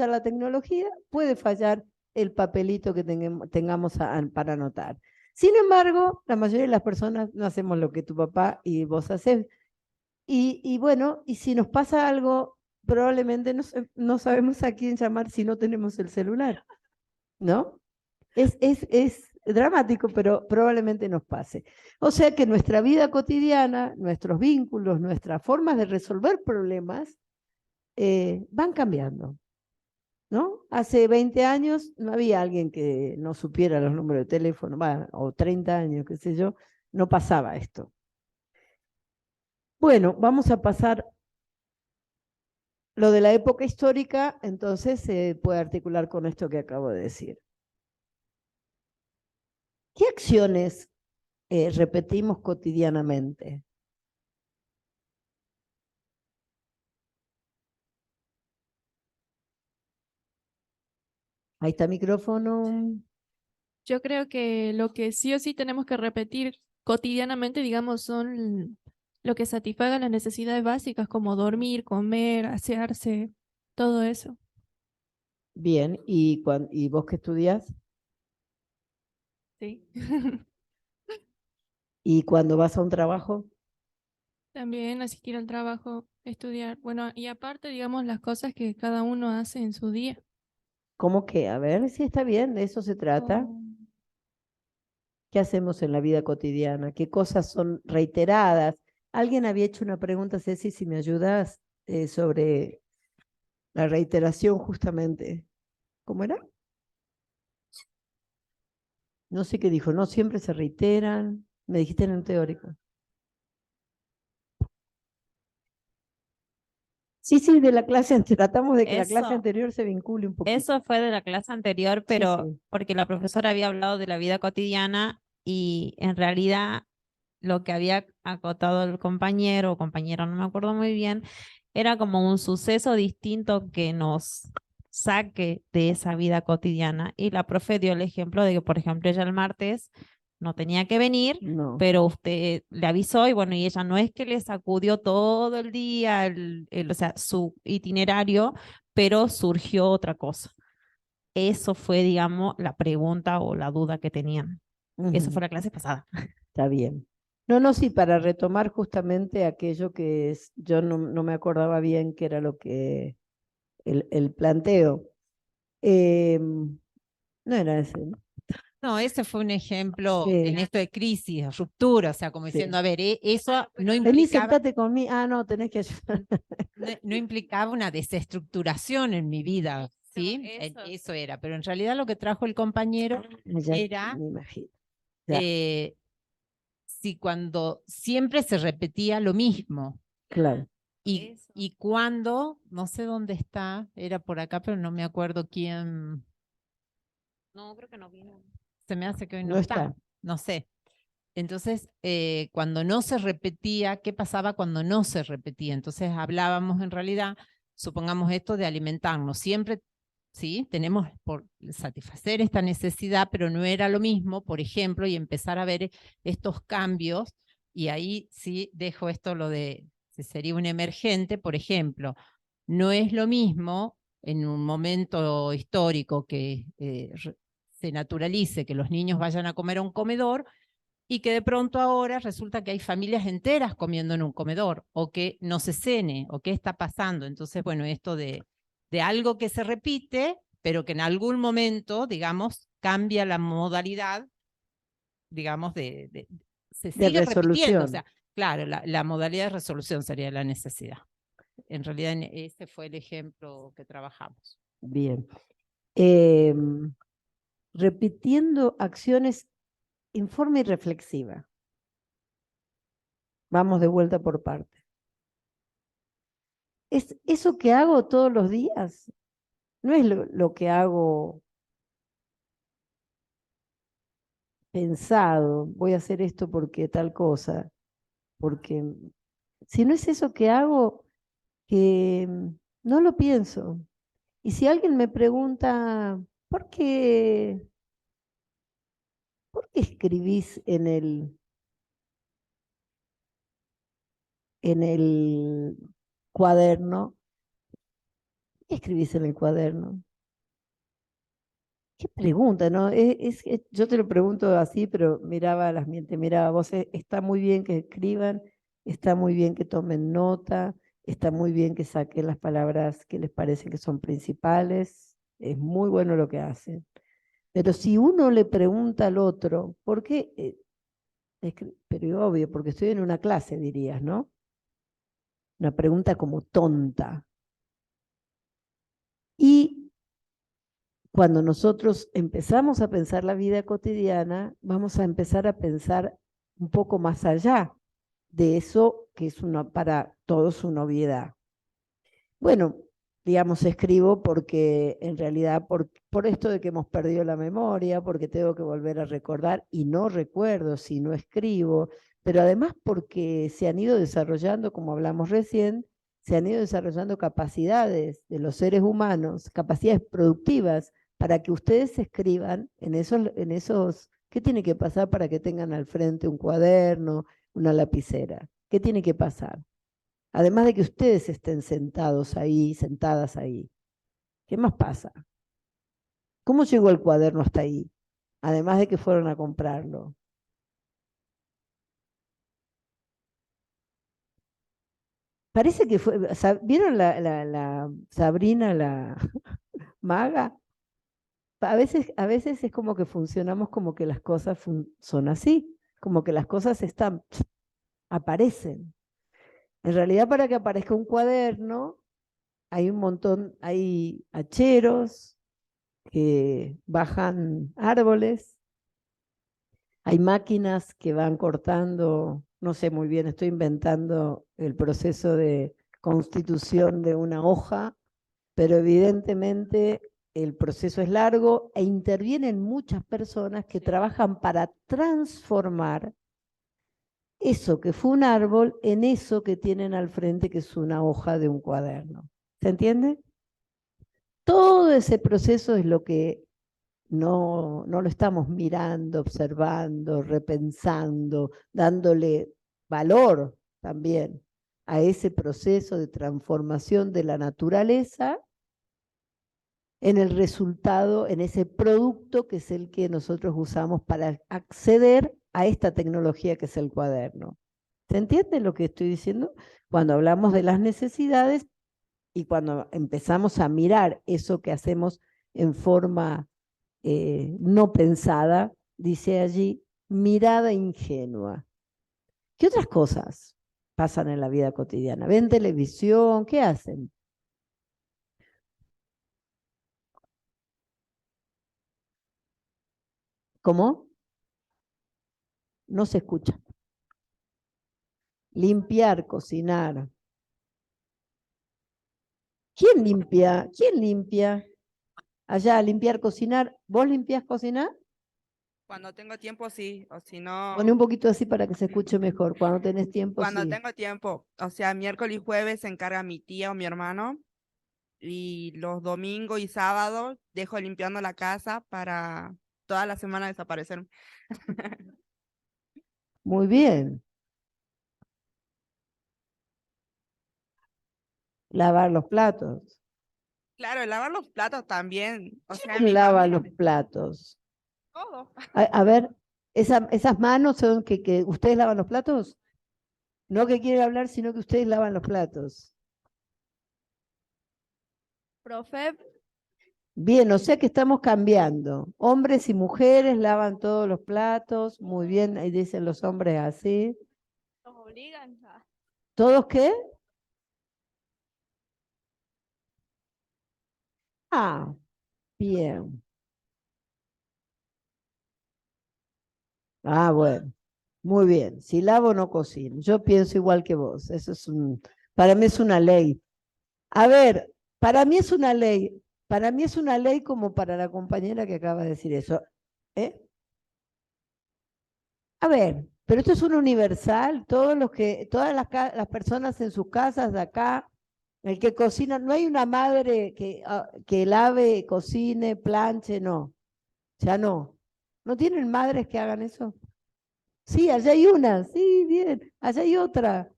Speaker 1: la tecnología, puede fallar el papelito que tengamos para anotar. Sin embargo, la mayoría de las personas no hacemos lo que tu papá y vos hacés. Y bueno, y si nos pasa algo, probablemente no sabemos a quién llamar si no tenemos el celular, ¿no? Es dramático, pero probablemente nos pase. O sea que nuestra vida cotidiana, nuestros vínculos, nuestras formas de resolver problemas van cambiando, ¿no? Hace 20 años no había alguien que no supiera los números de teléfono, o 30 años, qué sé yo, no pasaba esto. Bueno, vamos a pasar lo de la época histórica, entonces se puede articular con esto que acabo de decir. ¿Qué acciones repetimos cotidianamente? Ahí está micrófono.
Speaker 4: Yo creo que lo que sí o sí tenemos que repetir cotidianamente, digamos, son lo que satisfaga las necesidades básicas como dormir, comer, asearse, todo eso.
Speaker 1: Bien, ¿y vos qué estudias?
Speaker 4: Sí.
Speaker 1: ¿Y cuando vas a un trabajo?
Speaker 4: También asistir al trabajo, estudiar. Bueno, y aparte, digamos, las cosas que cada uno hace en su día.
Speaker 1: ¿Cómo que? A ver si está bien, de eso se trata.
Speaker 4: Como,
Speaker 1: ¿Qué hacemos en la vida cotidiana? ¿Qué cosas son reiteradas? Alguien había hecho una pregunta, Ceci, si me ayudas, sobre la reiteración justamente. ¿Cómo era? No sé qué dijo, no siempre se reiteran. Me dijiste en un teórico. Sí, sí, de la clase, tratamos de que la clase
Speaker 2: eso,
Speaker 1: anterior se vincule un poquito.
Speaker 2: eso fue de la clase anterior,
Speaker 1: Sí,
Speaker 2: pero
Speaker 1: sí.
Speaker 2: porque la profesora había hablado de la vida cotidiana y en realidad lo que había acotado el compañero o compañera, no me acuerdo muy bien, era como un suceso distinto que nos saque de esa vida cotidiana. Y la profe dio el ejemplo de que, por ejemplo, ella el martes no tenía que venir,
Speaker 1: No.
Speaker 2: pero usted le avisó y bueno, y ella no es que le sacudió todo el día, o sea, su itinerario, pero surgió otra cosa. Eso fue, digamos, la pregunta o la duda que tenían. Eso
Speaker 1: Ujú,
Speaker 2: fue la clase pasada.
Speaker 1: está bien. No, no, sí, para retomar justamente aquello que yo no me acordaba bien que era lo que el planteo. No era ese, ¿no?
Speaker 5: No, ese fue un ejemplo en
Speaker 1: Sí,
Speaker 5: esto de crisis, ruptura, o sea, como diciendo,
Speaker 1: sí.
Speaker 5: a ver, eso no
Speaker 1: Vení,
Speaker 5: implicaba,
Speaker 1: sentate conmigo. Ah, no, tenés que ayudar.
Speaker 5: no implicaba una desestructuración en mi vida, ¿sí? Eso era, pero en realidad lo que trajo el compañero
Speaker 1: Ya
Speaker 5: era
Speaker 1: me imagino. Ya.
Speaker 5: si cuando siempre se repetía lo mismo.
Speaker 1: Claro.
Speaker 5: Y cuando, no sé dónde está, era por acá, pero no me acuerdo quién.
Speaker 2: No, creo que no vino.
Speaker 5: Se me hace que hoy no
Speaker 1: No
Speaker 5: está.
Speaker 1: está.
Speaker 5: No sé. Entonces, cuando no se repetía, ¿qué pasaba cuando no se repetía? Entonces hablábamos en realidad, supongamos esto de alimentarnos. Siempre, sí, tenemos por satisfacer esta necesidad, pero no era lo mismo, por ejemplo, y empezar a ver estos cambios, y ahí sí dejo esto lo de, si sería un emergente, por ejemplo, no es lo mismo en un momento histórico que se naturalice que los niños vayan a comer a un comedor, y que de pronto ahora resulta que hay familias enteras comiendo en un comedor, o que no se cene, o qué está pasando. Entonces, bueno, esto de algo que se repite, pero que en algún momento, digamos, cambia la modalidad, digamos, se
Speaker 1: De
Speaker 5: sigue repitiendo. O
Speaker 1: resolución.
Speaker 5: sea, claro, la modalidad de resolución sería la necesidad. En realidad, ese fue el ejemplo que trabajamos.
Speaker 1: Bien. Repitiendo acciones en forma irreflexiva. Vamos de vuelta por partes. Es eso que hago todos los días, no es lo que hago pensado, voy a hacer esto porque tal cosa, porque si no es eso que hago, que no lo pienso. Y si alguien me pregunta, ¿por qué escribís en el cuaderno? ¿Qué escribís en el cuaderno? ¿Qué pregunta, no? Yo te lo pregunto así, pero miraba a las mientes, miraba, vos, está muy bien que escriban, está muy bien que tomen nota, está muy bien que saquen las palabras que les parecen que son principales, es muy bueno lo que hacen. Pero si uno le pregunta al otro, ¿por qué? Pero obvio, porque estoy en una clase, dirías, ¿no? Una pregunta como tonta. Y cuando nosotros empezamos a pensar la vida cotidiana, vamos a empezar a pensar un poco más allá de eso que es para todos su obviedad. Bueno, digamos, escribo porque en realidad por esto de que hemos perdido la memoria, porque tengo que volver a recordar y no recuerdo si no escribo, pero además porque se han ido desarrollando, como hablamos recién, se han ido desarrollando capacidades de los seres humanos, capacidades productivas para que ustedes escriban en esos, ¿qué tiene que pasar para que tengan al frente un cuaderno, una lapicera? ¿Qué tiene que pasar? Además de que ustedes estén sentados ahí, sentadas ahí. ¿Qué más pasa? ¿Cómo llegó el cuaderno hasta ahí? Además de que fueron a comprarlo. Parece que fue, ¿vieron la Sabrina, la maga? A veces es como que funcionamos como que las cosas son así, como que las cosas aparecen. En realidad, para que aparezca un cuaderno, hay un montón, hay hacheros que bajan árboles, hay máquinas que van cortando, no sé muy bien, estoy inventando el proceso de constitución de una hoja, pero evidentemente el proceso es largo e intervienen muchas personas que trabajan para transformar eso que fue un árbol en eso que tienen al frente, que es una hoja de un cuaderno. ¿Se entiende? Todo ese proceso es lo que no lo estamos mirando, observando, repensando, dándole valor también a ese proceso de transformación de la naturaleza en el resultado, en ese producto que es el que nosotros usamos para acceder a esta tecnología que es el cuaderno. ¿Se entiende lo que estoy diciendo? Cuando hablamos de las necesidades y cuando empezamos a mirar eso que hacemos en forma no pensada, dice allí, mirada ingenua. ¿Qué otras cosas pasan en la vida cotidiana? ¿Ven televisión? ¿Qué hacen? ¿Cómo? No se escucha. Limpiar, cocinar. ¿Quién limpia? ¿Quién limpia? Allá, limpiar, cocinar. ¿Vos limpias, cocinar?
Speaker 6: Cuando tengo tiempo, sí, o si no,
Speaker 1: Pone un poquito así para que se escuche mejor. Cuando tenés tiempo,
Speaker 6: cuando
Speaker 1: sí.
Speaker 6: tengo tiempo, o sea, miércoles y jueves se encarga mi tía o mi hermano, y los domingos y sábados dejo limpiando la casa para toda la semana desaparecer.
Speaker 1: Muy bien. Lavar los platos.
Speaker 6: Claro, lavar los platos también, o sea,
Speaker 1: ¿Quién
Speaker 6: mi
Speaker 1: lava
Speaker 6: familia,
Speaker 1: los platos?
Speaker 6: todo.
Speaker 1: A ver, esas manos son que ustedes lavan los platos. No que quieren hablar, sino que ustedes lavan los platos.
Speaker 4: Profe,
Speaker 1: Bien, o sea que estamos cambiando. Hombres y mujeres lavan todos los platos. Muy bien, ahí dicen los hombres así.
Speaker 4: nos obligan a...
Speaker 1: ¿Todos qué? Ah, bien. Ah, bueno. Muy bien. Si lavo, no cocino. Yo pienso igual que vos. Eso es para mí es una ley. A ver, para mí es una ley. Para mí es una ley como para la compañera que acaba de decir eso. ¿Eh? A ver, pero esto es un universal. Todas las personas en sus casas de acá, el que cocina, no hay una madre que lave, cocine, planche, no. Ya no. ¿No tienen madres que hagan eso? Sí, allá hay una, sí, bien, allá hay otra.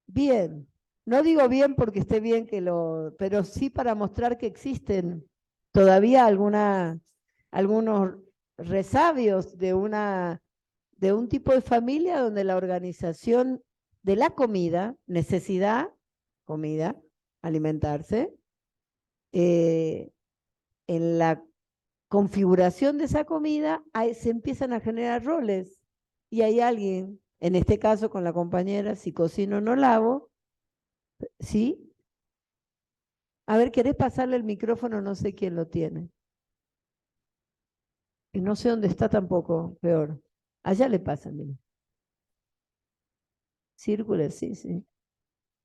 Speaker 1: Bien. No digo bien porque esté bien pero sí para mostrar que existen todavía algunos resabios de un tipo de familia donde la organización de la comida, necesidad, comida, alimentarse, en la configuración de esa comida se empiezan a generar roles y hay alguien, en este caso con la compañera, si cocino no lavo, ¿sí? A ver, ¿querés pasarle el micrófono? No sé quién lo tiene. Y no sé dónde está tampoco, peor. Allá le pasan, mire. Círculo, sí, sí.
Speaker 7: ¿Me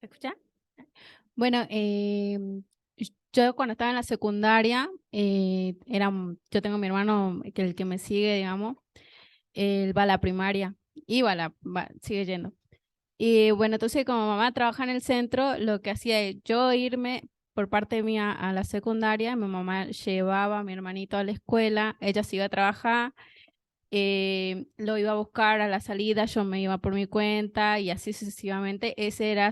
Speaker 7: escucha? Bueno, yo cuando estaba en la secundaria, yo tengo a mi hermano, que el que me sigue, digamos, él va a la primaria, sigue yendo. Y bueno, entonces como mamá trabaja en el centro, lo que hacía es yo irme por parte mía a la secundaria, mi mamá llevaba a mi hermanito a la escuela, ella se iba a trabajar, lo iba a buscar a la salida, yo me iba por mi cuenta y así sucesivamente. Ese era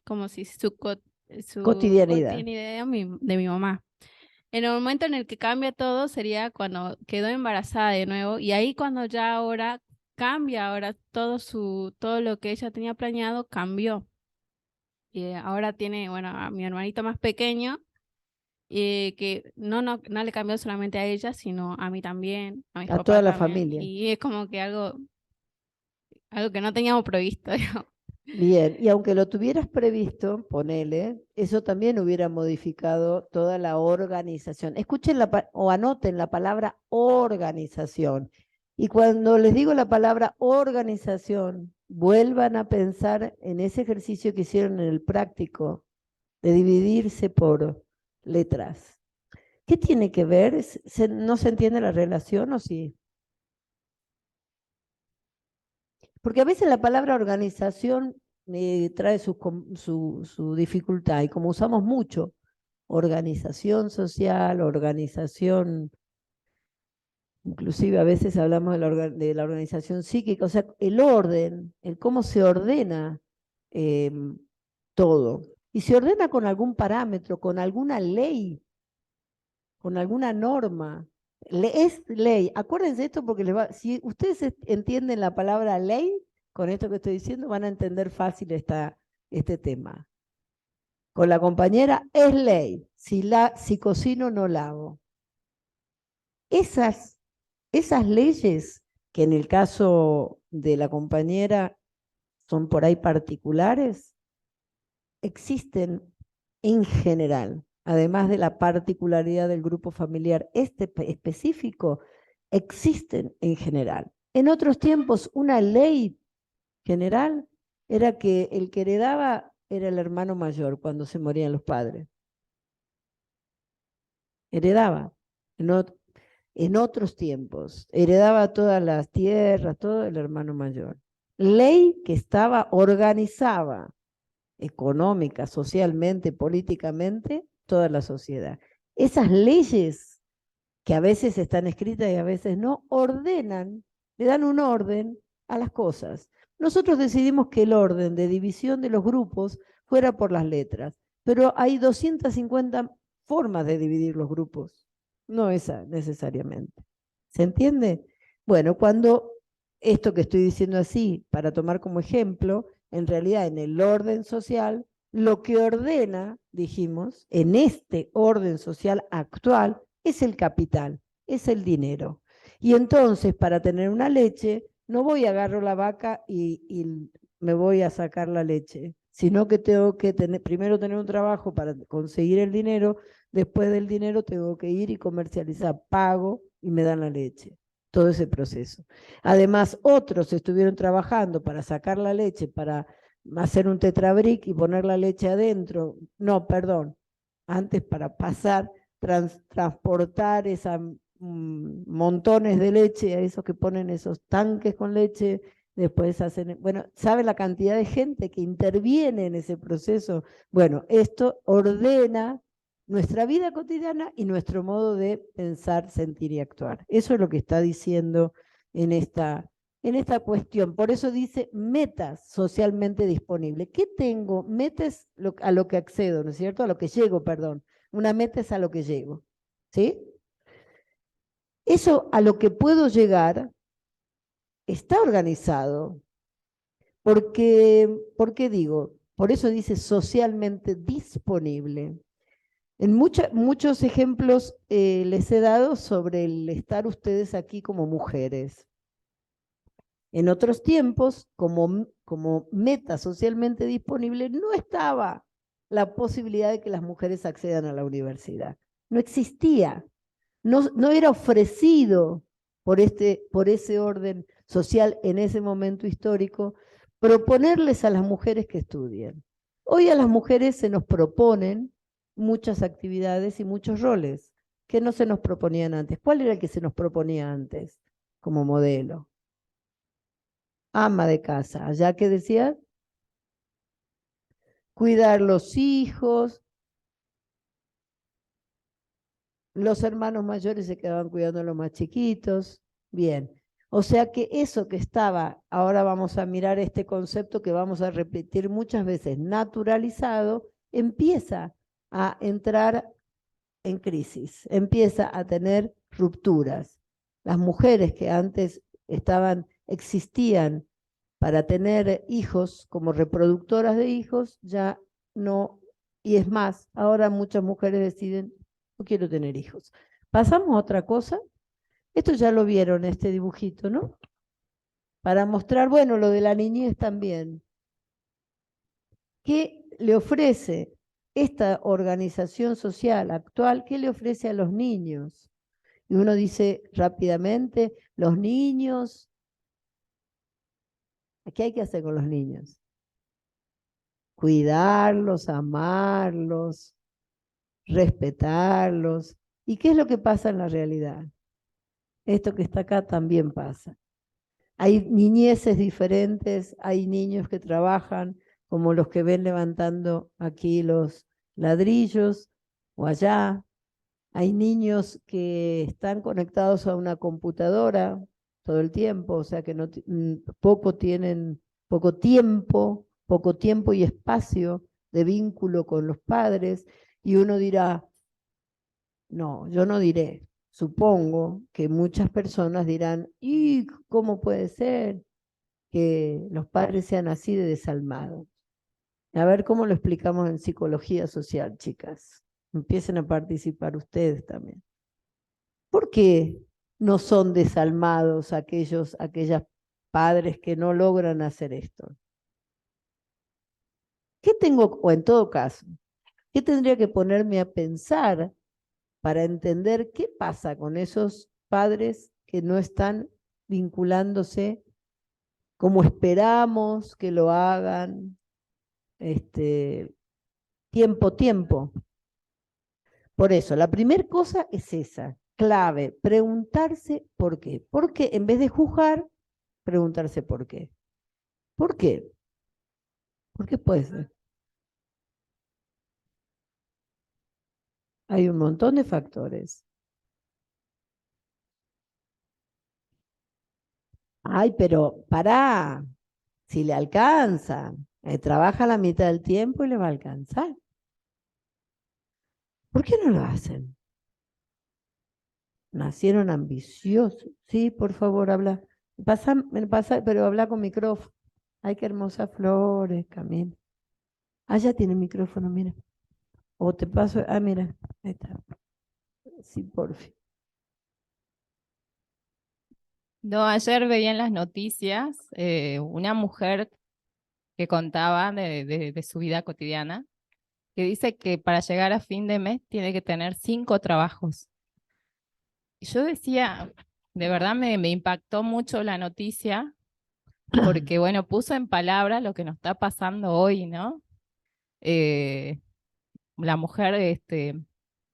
Speaker 7: como si su
Speaker 1: Cotidianidad.
Speaker 7: cotidianidad de mi mamá. En el momento en el que cambia todo sería cuando quedó embarazada de nuevo y ahí cuando ya ahora cambia, ahora todo lo que ella tenía planeado cambió. Y ahora tiene, bueno, a mi hermanito más pequeño, que no le cambió solamente a ella, sino a mí también, a mis
Speaker 1: A
Speaker 7: papás
Speaker 1: toda la
Speaker 7: también.
Speaker 1: familia.
Speaker 7: Y es como que algo que no teníamos previsto, digamos.
Speaker 1: Bien, y aunque lo tuvieras previsto, ponele, eso también hubiera modificado toda la organización. Escuchen o anoten la palabra organización. Y cuando les digo la palabra organización, vuelvan a pensar en ese ejercicio que hicieron en el práctico de dividirse por letras. ¿Qué tiene que ver? ¿No se entiende la relación o sí? Porque a veces la palabra organización trae su dificultad y como usamos mucho organización social, organización, inclusive a veces hablamos de la organización psíquica, o sea, el orden, el cómo se ordena todo. Y se ordena con algún parámetro, con alguna ley, con alguna norma. Es ley. Acuérdense esto porque si ustedes entienden la palabra ley, con esto que estoy diciendo, van a entender fácil este tema. Con la compañera es ley. Si cocino, no lavo. Esas leyes, que en el caso de la compañera son por ahí particulares, existen en general. Además de la particularidad del grupo familiar específico, existen en general. En otros tiempos, una ley general era que el que heredaba era el hermano mayor cuando se morían los padres. Heredaba en otros tiempos, heredaba todas las tierras, todo el hermano mayor. Ley que organizaba económica, socialmente, políticamente, toda la sociedad. Esas leyes que a veces están escritas y a veces no, ordenan, le dan un orden a las cosas. Nosotros decidimos que el orden de división de los grupos fuera por las letras, pero hay 250 formas de dividir los grupos, no esa necesariamente. ¿Se entiende? Bueno, cuando esto que estoy diciendo así, para tomar como ejemplo, en realidad en el orden social, lo que ordena, dijimos, en este orden social actual, es el capital, es el dinero. Y entonces, para tener una leche, no voy a agarrar la vaca y me voy a sacar la leche, sino que tengo que primero tener un trabajo para conseguir el dinero, después del dinero tengo que ir y comercializar, pago y me dan la leche. Todo ese proceso. Además, otros estuvieron trabajando para sacar la leche, para hacer un tetrabric y poner la leche adentro. No, perdón, antes para pasar, transportar esas montones de leche, a esos que ponen esos tanques con leche, después hacen, bueno, ¿sabe la cantidad de gente que interviene en ese proceso? Bueno, esto ordena nuestra vida cotidiana y nuestro modo de pensar, sentir y actuar. Eso es lo que está diciendo en esta cuestión. Por eso dice metas socialmente disponibles. ¿Qué tengo? Metas a lo que accedo, ¿no es cierto? A lo que llego, perdón. Una meta es a lo que llego. ¿Sí? Eso a lo que puedo llegar está organizado. ¿Por qué digo? Por eso dice socialmente disponible. En muchos ejemplos les he dado sobre el estar ustedes aquí como mujeres. En otros tiempos, como meta socialmente disponible, no estaba la posibilidad de que las mujeres accedan a la universidad. No existía. No era ofrecido por ese orden social en ese momento histórico proponerles a las mujeres que estudien. Hoy a las mujeres se nos proponen muchas actividades y muchos roles que no se nos proponían antes. ¿Cuál era el que se nos proponía antes como modelo? Ama de casa. ¿Allá qué decía? Cuidar los hijos. Los hermanos mayores se quedaban cuidando a los más chiquitos. Bien. O sea que eso que estaba, ahora vamos a mirar este concepto que vamos a repetir muchas veces, naturalizado, empieza a entrar en crisis, empieza a tener rupturas. Las mujeres que antes existían para tener hijos como reproductoras de hijos, ya no, y es más, ahora muchas mujeres deciden, no quiero tener hijos. Pasamos a otra cosa. Esto ya lo vieron, este dibujito, ¿no? Para mostrar, bueno, lo de la niñez también. ¿Qué le ofrece esta organización social actual? ¿Qué le ofrece a los niños? Y uno dice rápidamente, los niños, ¿qué hay que hacer con los niños? Cuidarlos, amarlos, respetarlos. ¿Y qué es lo que pasa en la realidad? Esto que está acá también pasa. Hay niñeces diferentes, hay niños que trabajan como los que ven levantando aquí los ladrillos o allá. Hay niños que están conectados a una computadora todo el tiempo, o sea que tienen poco tiempo y espacio de vínculo con los padres, y uno dirá, no, yo no diré. Supongo que muchas personas dirán, ¿y cómo puede ser que los padres sean así de desalmados? A ver cómo lo explicamos en psicología social, chicas. Empiecen a participar ustedes también. ¿Por qué no son desalmados aquellos padres que no logran hacer esto? ¿Qué tengo, o en todo caso, qué tendría que ponerme a pensar para entender qué pasa con esos padres que no están vinculándose como esperamos que lo hagan, tiempo. Por eso, la primera cosa es esa, clave, preguntarse por qué. Porque en vez de juzgar, preguntarse por qué. ¿Por qué? ¿Por qué puede ser? Hay un montón de factores. Ay, pero pará, si le alcanza, trabaja la mitad del tiempo y le va a alcanzar. ¿Por qué no lo hacen? Nacieron ambiciosos. Sí, por favor, habla. Pasa, pero habla con micrófono. Ay, qué hermosas flores, Camila. Ah, ya tiene micrófono, mira. O te paso, mira, ahí está. Sí, porfi.
Speaker 8: No, ayer veía en las noticias una mujer que contaba de su vida cotidiana, que dice que para llegar a fin de mes tiene que tener 5 trabajos. Y yo decía, de verdad me impactó mucho la noticia, porque bueno, puso en palabras lo que nos está pasando hoy, ¿no? La mujer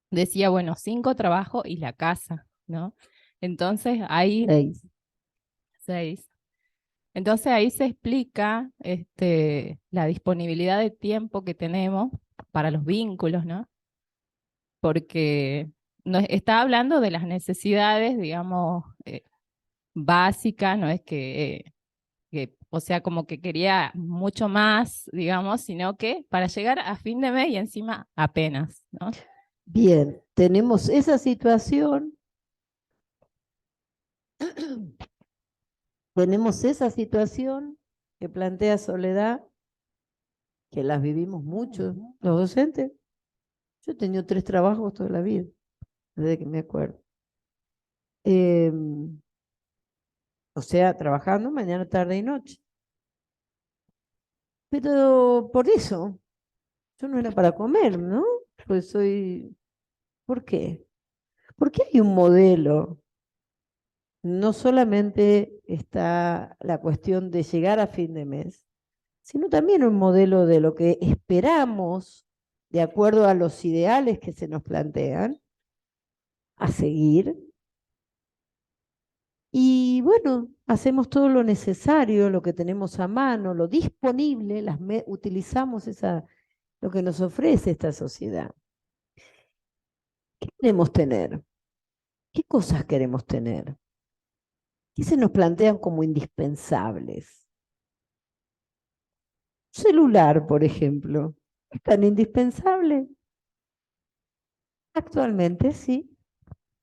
Speaker 8: decía, bueno, 5 trabajos y la casa, ¿no? Entonces ahí 6. Entonces ahí se explica la disponibilidad de tiempo que tenemos para los vínculos, ¿no? Porque está hablando de las necesidades, digamos, básicas, no es o sea, como que quería mucho más, digamos, sino que para llegar a fin de mes y encima apenas, ¿no?
Speaker 1: Bien, tenemos esa situación. Tenemos esa situación que plantea Soledad, que las vivimos mucho, los docentes. Yo he tenido 3 trabajos toda la vida, desde que me acuerdo. O sea, trabajando mañana, tarde y noche. Pero por eso, yo no era para comer, ¿no? Pues ¿por qué? Porque hay un modelo. No solamente está la cuestión de llegar a fin de mes, sino también un modelo de lo que esperamos, de acuerdo a los ideales que se nos plantean, a seguir. Y bueno, hacemos todo lo necesario, lo que tenemos a mano, lo disponible, utilizamos lo que nos ofrece esta sociedad. ¿Qué queremos tener? ¿Qué cosas queremos tener? ¿Qué se nos plantean como indispensables? Celular, por ejemplo, ¿es tan indispensable? Actualmente sí,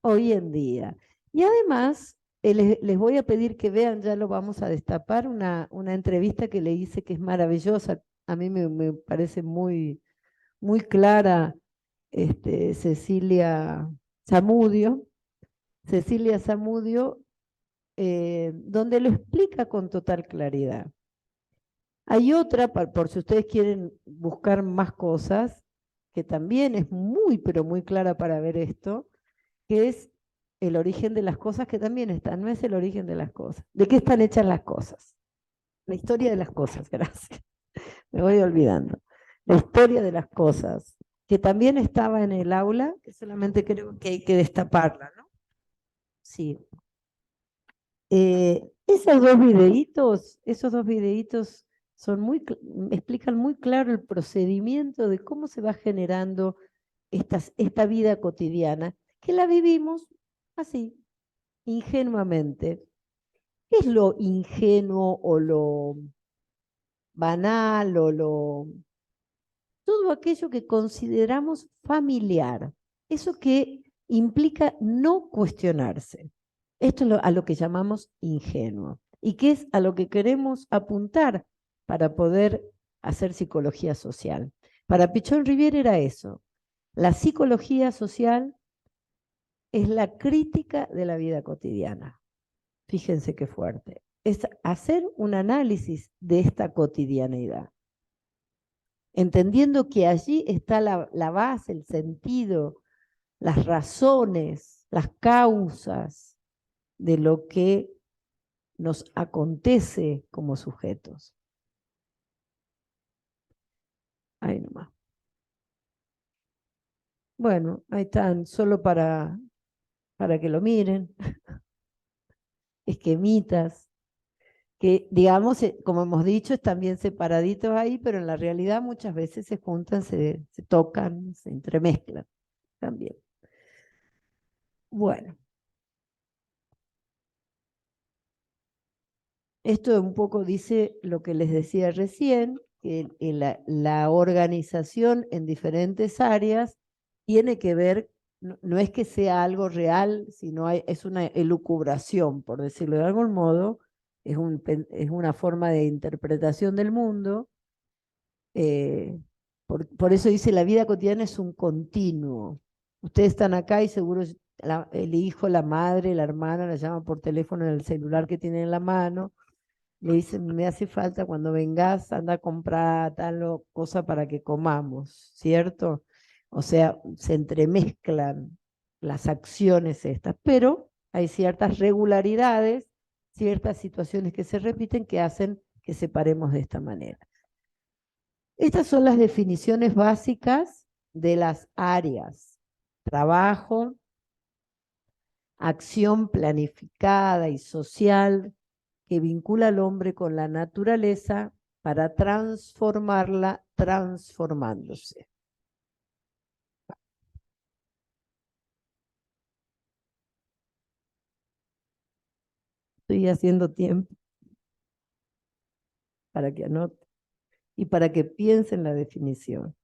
Speaker 1: hoy en día. Y además, les voy a pedir que vean, ya lo vamos a destapar, una entrevista que le hice que es maravillosa. A mí me parece muy, muy clara, Cecilia Zamudio, donde lo explica con total claridad. Hay otra, por si ustedes quieren buscar más cosas, que también es muy, pero muy clara para ver esto, que es el origen de las cosas, que también está, no es el origen de las cosas. ¿De qué están hechas las cosas? La historia de las cosas, gracias. Me voy olvidando. La historia de las cosas, que también estaba en el aula, que solamente creo que hay que destaparla, ¿no? Sí. Esos dos videitos explican muy claro el procedimiento de cómo se va generando esta vida cotidiana, que la vivimos así, ingenuamente. ¿Qué es lo ingenuo o lo banal todo aquello que consideramos familiar? Eso que implica no cuestionarse. Esto es a lo que llamamos ingenuo y que es a lo que queremos apuntar para poder hacer psicología social. Para Pichón Rivière era eso. La psicología social es la crítica de la vida cotidiana. Fíjense qué fuerte. Es hacer un análisis de esta cotidianidad, entendiendo que allí está la base, el sentido, las razones, las causas de lo que nos acontece como sujetos. Ahí nomás. Bueno, ahí están, solo para que lo miren. Esquemitas, que digamos, como hemos dicho, están bien separaditos ahí, pero en la realidad muchas veces se juntan, se tocan, se entremezclan también. Bueno. Esto un poco dice lo que les decía recién, que la organización en diferentes áreas tiene que ver, no es que sea algo real, sino es una elucubración, por decirlo de algún modo, es una forma de interpretación del mundo. Por eso dice, la vida cotidiana es un continuo. Ustedes están acá y seguro el hijo, la madre, la hermana la llaman por teléfono en el celular que tienen en la mano. Le dicen, me hace falta cuando vengas, anda a comprar tal cosa para que comamos, ¿cierto? O sea, se entremezclan las acciones estas, pero hay ciertas regularidades, ciertas situaciones que se repiten que hacen que separemos de esta manera. Estas son las definiciones básicas de las áreas: trabajo, acción planificada y social, que vincula al hombre con la naturaleza para transformarla transformándose. Estoy haciendo tiempo para que anoten y para que piensen la definición.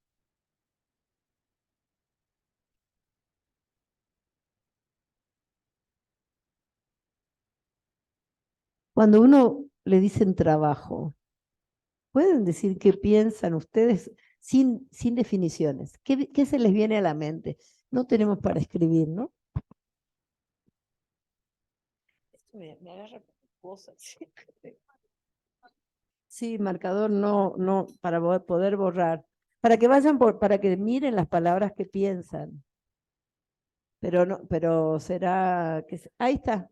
Speaker 1: Cuando uno le dicen trabajo, ¿pueden decir qué piensan ustedes sin definiciones? ¿Qué se les viene a la mente? No tenemos para escribir, ¿no? Esto me agarra cosas. Sí, marcador no, para poder borrar. Para que vayan para que miren las palabras que piensan. Pero será que ahí está.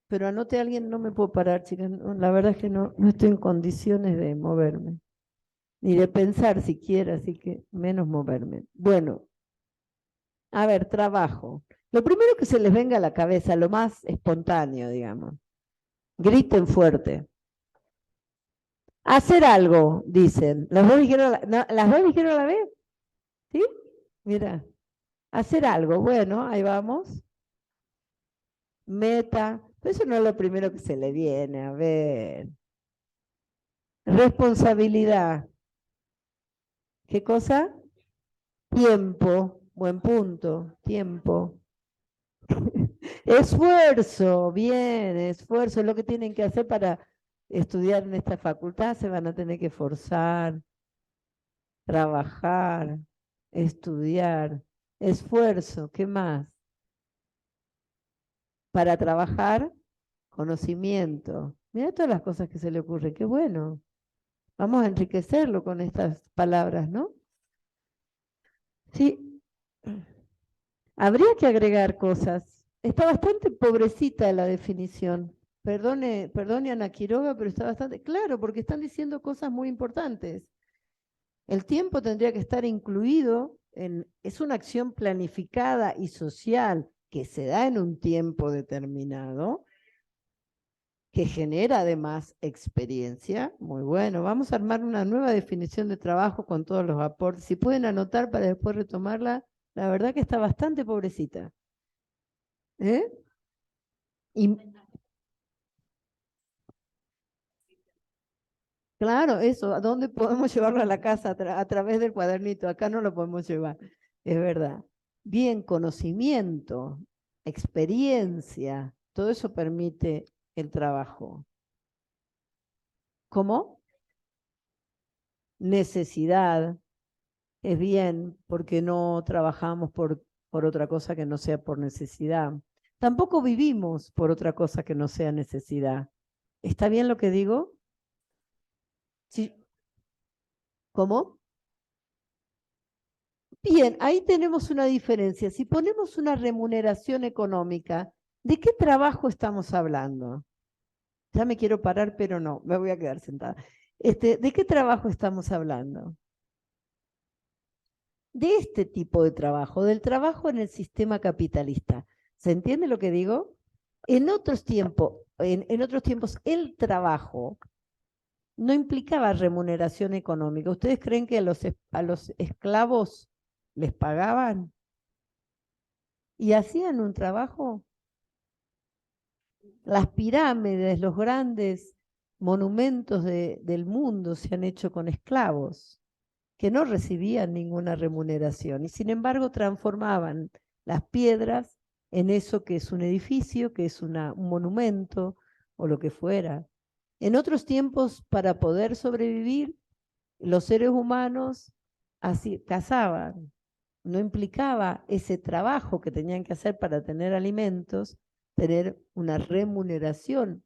Speaker 1: Pero anote a alguien, no me puedo parar, chicas. La verdad es que no estoy en condiciones de moverme. Ni de pensar siquiera, así que menos moverme. Bueno, a ver, trabajo. Lo primero que se les venga a la cabeza, lo más espontáneo, digamos. Griten fuerte. Hacer algo, dicen. ¿Las dos dijeron a la vez? ¿Sí? Mira. Hacer algo. Bueno, ahí vamos. Meta. Pero eso no es lo primero que se le viene. A ver. Responsabilidad. ¿Qué cosa? Tiempo. Buen punto. Tiempo. Esfuerzo. Bien, esfuerzo. Es lo que tienen que hacer para estudiar en esta facultad. Se van a tener que esforzar. Trabajar. Estudiar. Esfuerzo. ¿Qué más? Para trabajar, conocimiento. Mira todas las cosas que se le ocurren. Qué bueno. Vamos a enriquecerlo con estas palabras, ¿no? Sí. Habría que agregar cosas. Está bastante pobrecita la definición. Perdone Ana Quiroga, pero está bastante claro, porque están diciendo cosas muy importantes. El tiempo tendría que estar incluido es una acción planificada y social que se da en un tiempo determinado, que genera además experiencia. Muy bueno, vamos a armar una nueva definición de trabajo con todos los aportes. Si pueden anotar para después retomarla, la verdad que está bastante pobrecita. Claro, eso, ¿a dónde podemos llevarlo a la casa? A través del cuadernito, acá no lo podemos llevar, es verdad. Bien, conocimiento, experiencia, todo eso permite el trabajo. ¿Cómo? Necesidad, es bien, porque no trabajamos por otra cosa que no sea por necesidad. Tampoco vivimos por otra cosa que no sea necesidad. ¿Está bien lo que digo? Sí. ¿Cómo? Bien, ahí tenemos una diferencia. Si ponemos una remuneración económica, ¿de qué trabajo estamos hablando? Ya me quiero parar, pero no, me voy a quedar sentada. ¿De qué trabajo estamos hablando? De este tipo de trabajo, del trabajo en el sistema capitalista. ¿Se entiende lo que digo? En otros tiempos, en otros tiempos, el trabajo no implicaba remuneración económica. ¿Ustedes creen que a los esclavos les pagaban? ¿Y hacían un trabajo? Las pirámides, los grandes monumentos del mundo se han hecho con esclavos que no recibían ninguna remuneración y sin embargo transformaban las piedras en eso que es un edificio, que es un monumento o lo que fuera. En otros tiempos, para poder sobrevivir, los seres humanos así cazaban. No implicaba ese trabajo que tenían que hacer para tener alimentos, tener una remuneración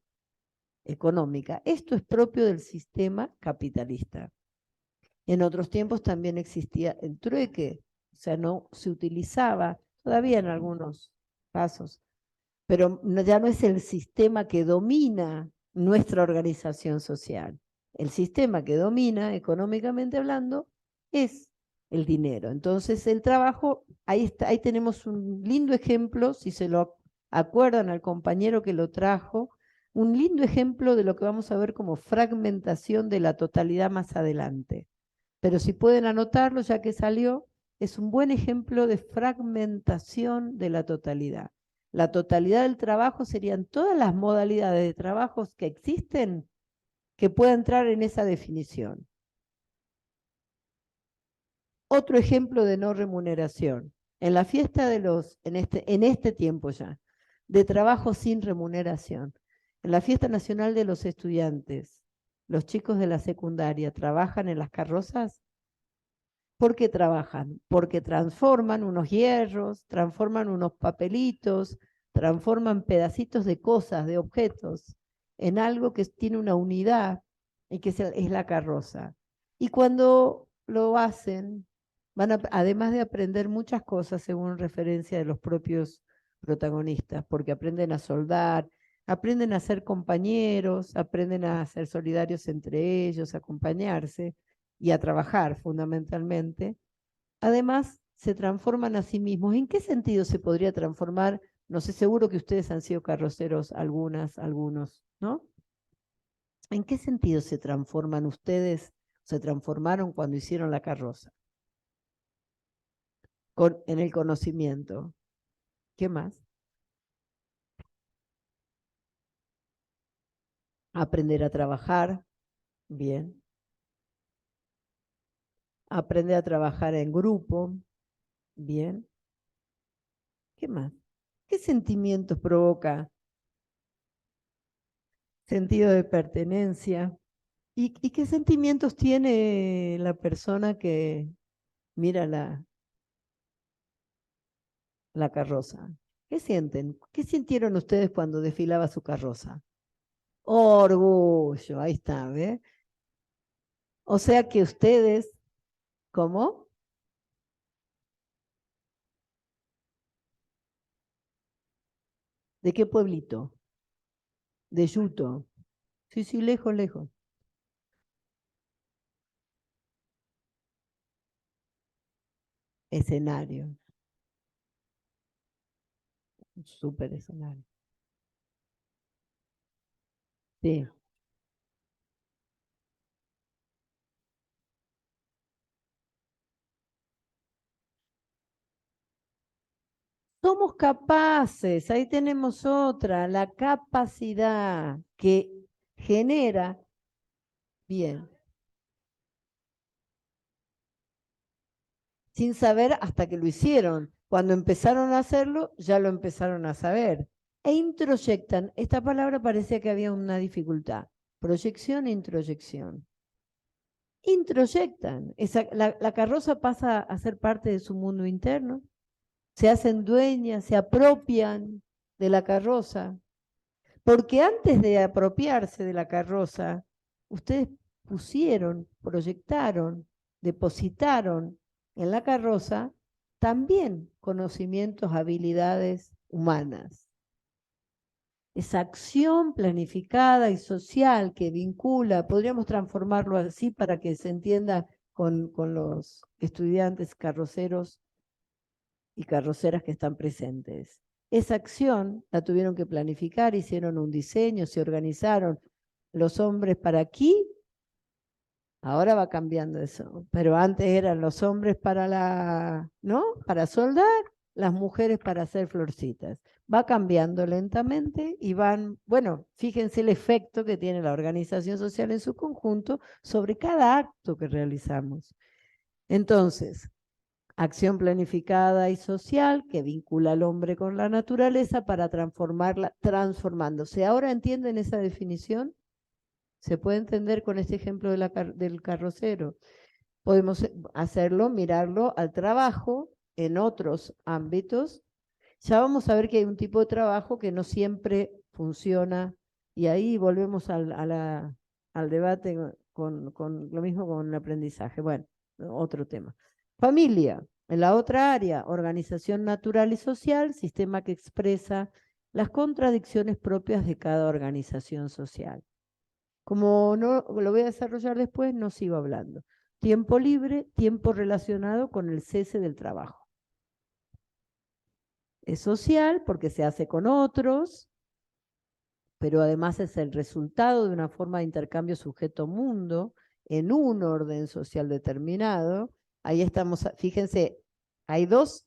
Speaker 1: económica. Esto es propio del sistema capitalista. En otros tiempos también existía el trueque, o sea, no se utilizaba, todavía en algunos casos, pero ya no es el sistema que domina nuestra organización social. El sistema que domina, económicamente hablando, es el dinero. Entonces, el trabajo, ahí tenemos un lindo ejemplo, si se lo acuerdan al compañero que lo trajo, un lindo ejemplo de lo que vamos a ver como fragmentación de la totalidad más adelante. Pero si pueden anotarlo, ya que salió, es un buen ejemplo de fragmentación de la totalidad. La totalidad del trabajo serían todas las modalidades de trabajos que existen que puedan entrar en esa definición. Otro ejemplo de no remuneración. En la fiesta de en este tiempo ya, de trabajo sin remuneración. En la fiesta nacional de los estudiantes, los chicos de la secundaria trabajan en las carrozas. ¿Por qué trabajan? Porque transforman unos hierros, transforman unos papelitos, transforman pedacitos de cosas, de objetos, en algo que tiene una unidad y que es la carroza. Y cuando lo hacen, además de aprender muchas cosas según referencia de los propios protagonistas, porque aprenden a soldar, aprenden a ser compañeros, aprenden a ser solidarios entre ellos, a acompañarse y a trabajar fundamentalmente. Además, se transforman a sí mismos. ¿En qué sentido se podría transformar? No sé, seguro que ustedes han sido carroceros, algunos, ¿no? ¿En qué sentido se transforman ustedes, se transformaron cuando hicieron la carroza? En el conocimiento. ¿Qué más? Aprender a trabajar, bien. Aprender a trabajar en grupo, bien. ¿Qué más? ¿Qué sentimientos provoca? Sentido de pertenencia. ¿Y qué sentimientos tiene la persona que mira la carroza? ¿Qué sienten? ¿Qué sintieron ustedes cuando desfilaba su carroza? Orgullo, ahí está, ¿ve? O sea que ustedes, ¿cómo? ¿De qué pueblito? De Yuto. Sí, sí, lejos, lejos. Escenario. Súper escenario. Sí. Somos capaces, ahí tenemos otra, la capacidad que genera, bien, sin saber hasta que lo hicieron. Cuando empezaron a hacerlo, ya lo empezaron a saber. E introyectan, esta palabra parecía que había una dificultad, proyección e introyección. Introyectan, la carroza pasa a ser parte de su mundo interno, se hacen dueñas, se apropian de la carroza, porque antes de apropiarse de la carroza, ustedes pusieron, proyectaron, depositaron en la carroza también conocimientos, habilidades humanas. esa acción planificada y social que vincula, podríamos transformarlo así para que se entienda con los estudiantes carroceros y carroceras que están presentes. Esa acción la tuvieron que planificar, hicieron un diseño, se organizaron los hombres para aquí. Ahora va cambiando eso, pero antes eran los hombres para ¿no? Para soldar, las mujeres para hacer florcitas. Va cambiando lentamente y van, bueno, fíjense el efecto que tiene la organización social en su conjunto sobre cada acto que realizamos. Entonces, acción planificada y social que vincula al hombre con la naturaleza para transformarla, transformándose. ¿Ahora entienden esa definición? Se puede entender con este ejemplo del carrocero. Podemos hacerlo, mirarlo al trabajo en otros ámbitos. Ya vamos a ver que hay un tipo de trabajo que no siempre funciona y ahí volvemos al debate con lo mismo con el aprendizaje. Bueno, otro tema. Familia, en la otra área, organización natural y social, sistema que expresa las contradicciones propias de cada organización social. Como no lo voy a desarrollar después, no sigo hablando. Tiempo libre, tiempo relacionado con el cese del trabajo. Es social porque se hace con otros, pero además es el resultado de una forma de intercambio sujeto-mundo en un orden social determinado. Ahí estamos, fíjense, hay dos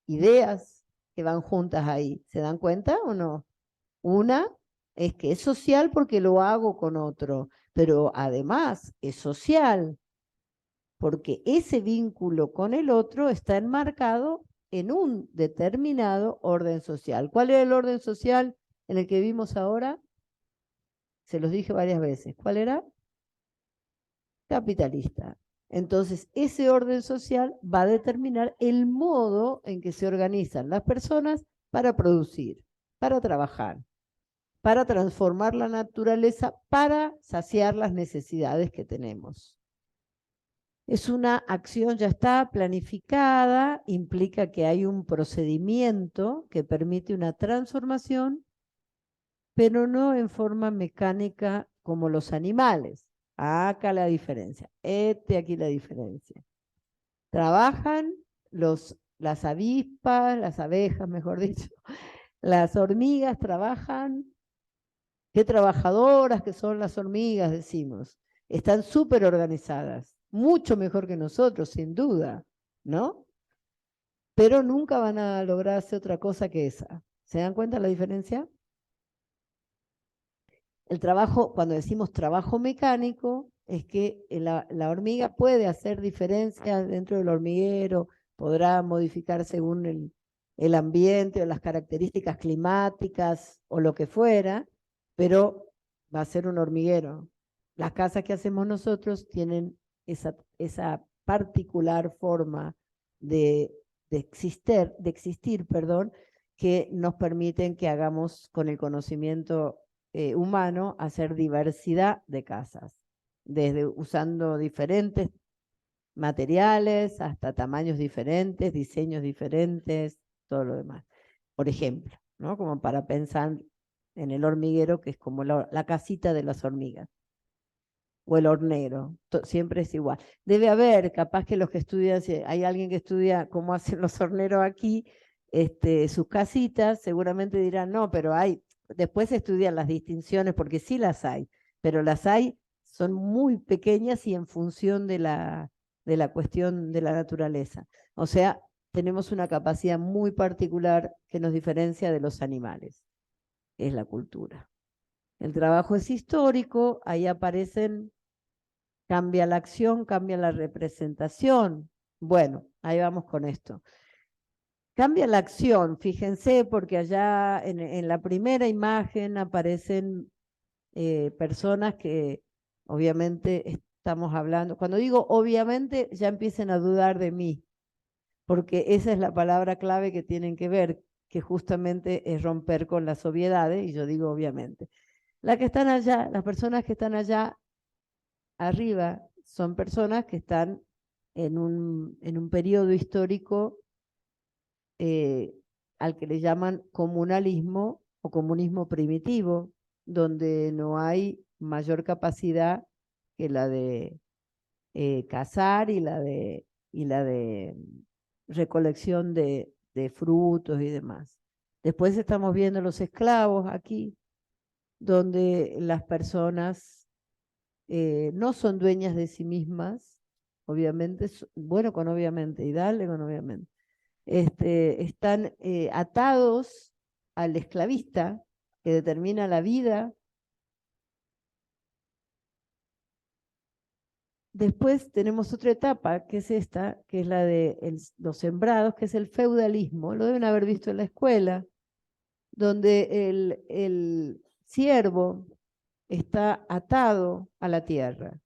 Speaker 1: ideas que van juntas ahí. ¿Se dan cuenta o no? Una es que es social porque lo hago con otro, pero además es social porque ese vínculo con el otro está enmarcado en un determinado orden social. ¿Cuál era el orden social en el que vivimos ahora? Se los dije varias veces. ¿Cuál era? Capitalista. Entonces, ese orden social va a determinar el modo en que se organizan las personas para producir, para trabajar, para transformar la naturaleza, para saciar las necesidades que tenemos. Es una acción, ya está planificada, implica que hay un procedimiento que permite una transformación, pero no en forma mecánica como los animales. Acá la diferencia, aquí la diferencia. Trabajan las avispas, las abejas, mejor dicho, las hormigas trabajan. Qué trabajadoras que son las hormigas, decimos. Están súper organizadas, mucho mejor que nosotros, sin duda, ¿no? Pero nunca van a lograr hacer otra cosa que esa. ¿Se dan cuenta la diferencia? El trabajo, cuando decimos trabajo mecánico, es que la hormiga puede hacer diferencias dentro del hormiguero, podrá modificar según el ambiente o las características climáticas o lo que fuera, pero va a ser un hormiguero. Las casas que hacemos nosotros tienen esa particular forma de existir, que nos permiten que hagamos con el conocimiento humano hacer diversidad de casas, desde usando diferentes materiales hasta tamaños diferentes, diseños diferentes, todo lo demás. Por ejemplo, ¿no? Como para pensar en el hormiguero, que es como la casita de las hormigas, o el hornero, siempre es igual. Debe haber, capaz que los que estudian, si hay alguien que estudia cómo hacen los horneros aquí, sus casitas, seguramente dirán, no, pero después estudian las distinciones, porque sí las hay, pero las hay, son muy pequeñas y en función de la cuestión de la naturaleza. O sea, tenemos una capacidad muy particular que nos diferencia de los animales, es la cultura. El trabajo es histórico, ahí aparecen, cambia la acción, cambia la representación. Bueno, ahí vamos con esto. Cambia la acción, fíjense, porque allá en la primera imagen aparecen personas que obviamente estamos hablando. Cuando digo obviamente, ya empiecen a dudar de mí, porque esa es la palabra clave que tienen que ver, que justamente es romper con las obviedades, y yo digo obviamente. Las que están allá, las personas que están allá arriba, son personas que están en un periodo histórico al que le llaman comunalismo o comunismo primitivo, donde no hay mayor capacidad que la de cazar y la de recolección de frutos y demás. Después estamos viendo los esclavos aquí, donde las personas no son dueñas de sí mismas, obviamente, bueno con obviamente, y dale con obviamente, están atados al esclavista que determina la vida. Después tenemos otra etapa, que es esta, que es la de los sembrados, que es el feudalismo, lo deben haber visto en la escuela, donde el siervo está atado a la tierra,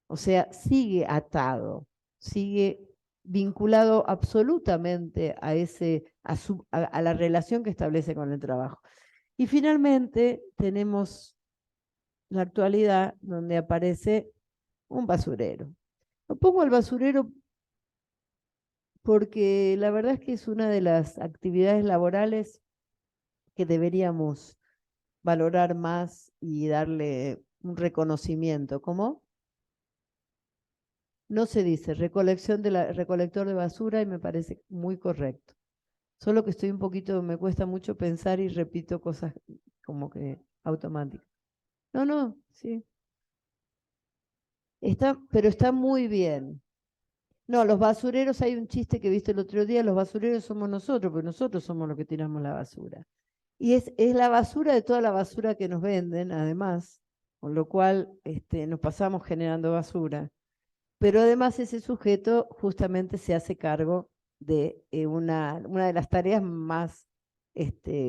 Speaker 1: o sea, sigue atado, sigue vinculado absolutamente a la relación que establece con el trabajo. Y finalmente tenemos la actualidad donde aparece un basurero. Lo pongo al basurero porque la verdad es que es una de las actividades laborales que deberíamos valorar más y darle un reconocimiento. ¿Cómo? No se dice recolector de basura y me parece muy correcto. Solo que estoy un poquito, me cuesta mucho pensar y repito cosas como que automáticas. No, sí. Pero está muy bien. No, los basureros, hay un chiste que viste el otro día, los basureros somos nosotros, porque nosotros somos los que tiramos la basura. Y es la basura de toda la basura que nos venden, además, con lo cual nos pasamos generando basura. Pero además ese sujeto justamente se hace cargo de una de las tareas más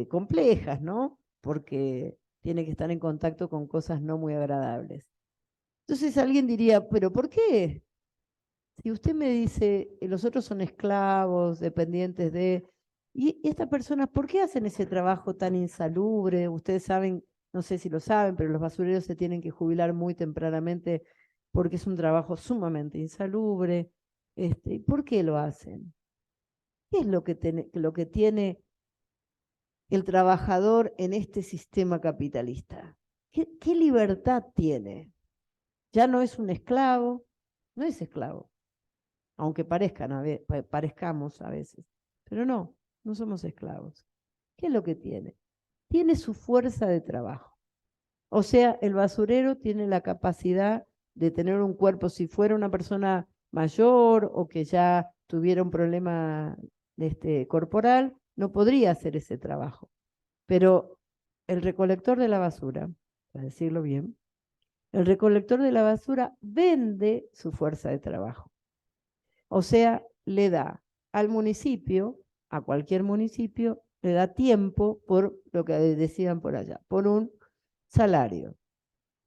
Speaker 1: complejas, ¿no? Porque tiene que estar en contacto con cosas no muy agradables. Entonces alguien diría, ¿pero por qué? Si usted me dice, los otros son esclavos, dependientes de... ¿Y estas personas por qué hacen ese trabajo tan insalubre? Ustedes saben, no sé si lo saben, pero los basureros se tienen que jubilar muy tempranamente porque es un trabajo sumamente insalubre. ¿Por qué lo hacen? ¿Qué es lo que tiene el trabajador en este sistema capitalista? ¿Qué libertad tiene? Ya no es un esclavo, no es esclavo, aunque parezcamos a veces, pero no somos esclavos. ¿Qué es lo que tiene? Tiene su fuerza de trabajo. O sea, el basurero tiene la capacidad de tener un cuerpo, si fuera una persona mayor o que ya tuviera un problema corporal, no podría hacer ese trabajo. Pero el recolector de la basura, para decirlo bien, el recolector de la basura vende su fuerza de trabajo. O sea, le da al municipio, a cualquier municipio, le da tiempo por lo que decían por allá, por un salario.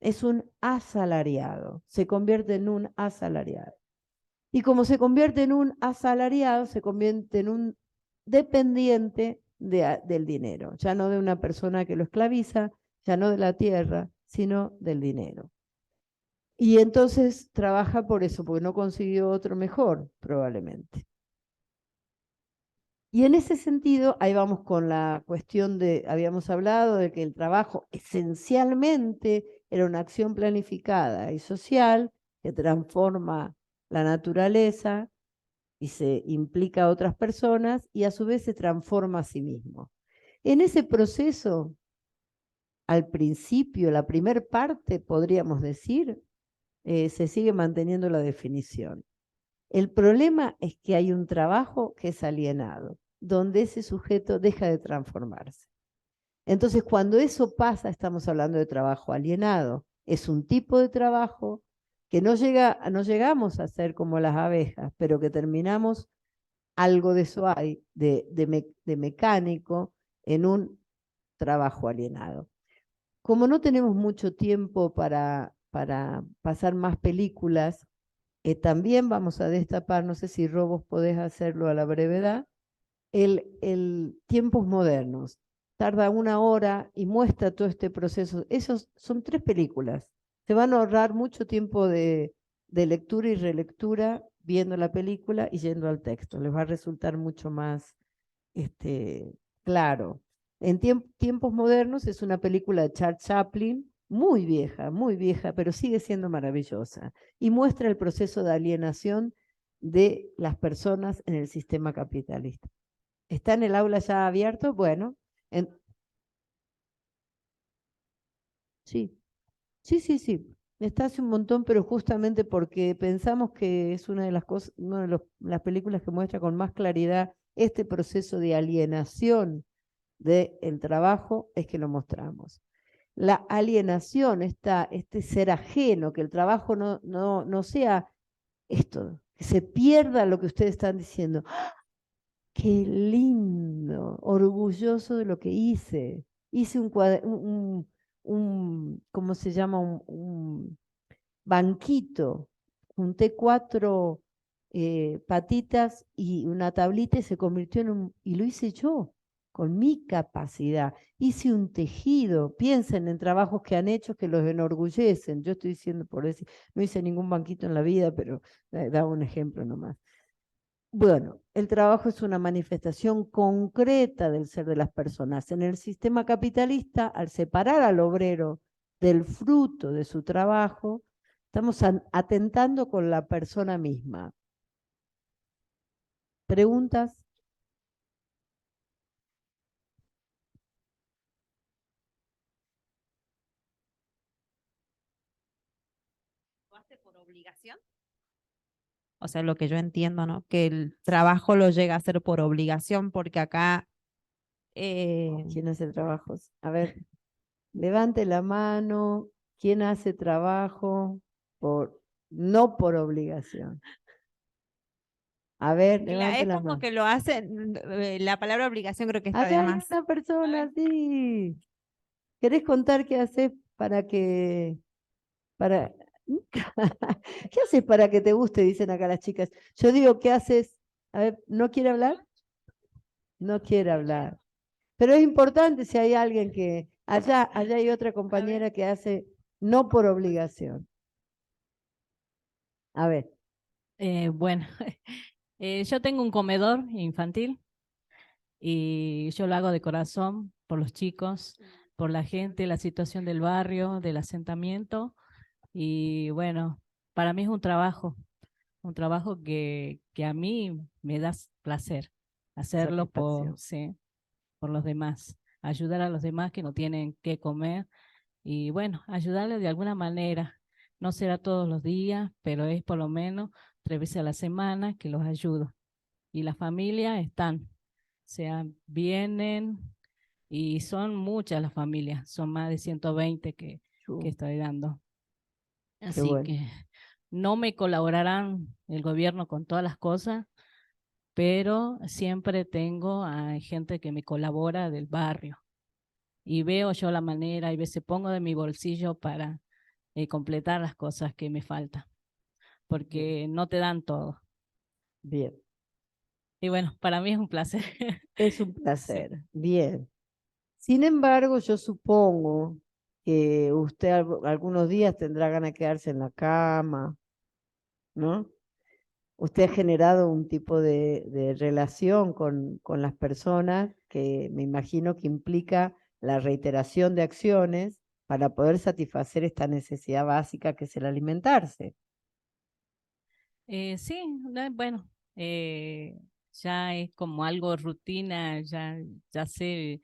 Speaker 1: Es un asalariado, se convierte en un asalariado. Y como se convierte en un asalariado, se convierte en un dependiente del dinero, ya no de una persona que lo esclaviza, ya no de la tierra, sino del dinero. Y entonces trabaja por eso, porque no consiguió otro mejor, probablemente. Y en ese sentido, ahí vamos con la cuestión habíamos hablado de que el trabajo esencialmente era una acción planificada y social que transforma la naturaleza y se implica a otras personas y a su vez se transforma a sí mismo. En ese proceso, al principio, la primer parte, podríamos decir, se sigue manteniendo la definición. El problema es que hay un trabajo que es alienado, donde ese sujeto deja de transformarse. Entonces, cuando eso pasa, estamos hablando de trabajo alienado. Es un tipo de trabajo que no llegamos a ser como las abejas, pero que terminamos, algo de eso hay, de mecánico, en un trabajo alienado. Como no tenemos mucho tiempo para pasar más películas, también vamos a destapar, no sé si Robos podés hacerlo a la brevedad, el Tiempos Modernos. Tarda 1 hora y muestra todo este proceso. Esos son 3 películas. Se van a ahorrar mucho tiempo de lectura y relectura viendo la película y yendo al texto. Les va a resultar mucho más claro. En tiempos modernos es una película de Charles Chaplin, muy vieja, pero sigue siendo maravillosa. Y muestra el proceso de alienación de las personas en el sistema capitalista. ¿Está en el aula ya abierto? Bueno, sí, sí. Está hace un montón, pero justamente porque pensamos que es una de las cosas, las películas que muestra con más claridad este proceso de alienación del trabajo, es que lo mostramos. La alienación, este ser ajeno, que el trabajo no sea esto, que se pierda lo que ustedes están diciendo. ¡Ah! ¡Qué lindo! Orgulloso de lo que hice. Hice ¿cómo se llama? Un banquito. Junté 4 patitas y una tablita y se convirtió y lo hice yo, con mi capacidad. Hice un tejido. Piensen en trabajos que han hecho que los enorgullecen. Yo estoy diciendo por decir, no hice ningún banquito en la vida, pero daba un ejemplo nomás. Bueno, el trabajo es una manifestación concreta del ser de las personas. En el sistema capitalista, al separar al obrero del fruto de su trabajo, estamos atentando con la persona misma. ¿Preguntas?
Speaker 2: ¿Lo hace por obligación? O sea, lo que yo entiendo, ¿no? Que el trabajo lo llega a hacer por obligación, porque acá...
Speaker 1: ¿Quién hace trabajos? A ver, levante la mano. ¿Quién hace trabajo no por obligación? A ver, levante
Speaker 2: es
Speaker 1: la
Speaker 2: como
Speaker 1: mano.
Speaker 2: que lo hacen, la palabra obligación creo que está de
Speaker 1: Acá hay
Speaker 2: más.
Speaker 1: una persona, sí. ¿Querés contar qué haces para que... ¿Qué haces para que te guste? Dicen acá las chicas. Yo digo, ¿qué haces? A ver, ¿no quiere hablar? No quiere hablar. Pero es importante si hay alguien que... Allá hay otra compañera que hace no por obligación. A ver.
Speaker 9: Bueno, yo tengo un comedor infantil y yo lo hago de corazón por los chicos, por la gente, la situación del barrio, del asentamiento. Y bueno, para mí es un trabajo que a mí me da placer hacerlo
Speaker 1: Satisfacción.
Speaker 9: por los demás, ayudar a los demás que no tienen qué comer y bueno, ayudarles de alguna manera. No será todos los días, pero es por lo menos 3 veces a la semana que los ayudo. Y las familias están, o sea, vienen y son muchas las familias, son más de 120 que estoy dando. Así
Speaker 1: bueno.
Speaker 9: que no me colaborarán el gobierno con todas las cosas, pero siempre tengo a gente que me colabora del barrio. Y veo yo la manera, y veces pongo de mi bolsillo para completar las cosas que me faltan, porque no te dan todo.
Speaker 1: Bien.
Speaker 9: Y bueno, para mí es un placer.
Speaker 1: Es un placer. Sí. Bien. Sin embargo, yo supongo que usted algunos días tendrá ganas de quedarse en la cama, ¿no? Usted ha generado un tipo de relación con las personas que me imagino que implica la reiteración de acciones para poder satisfacer esta necesidad básica que es el alimentarse.
Speaker 9: Sí, bueno, ya es como algo rutina, ya sé,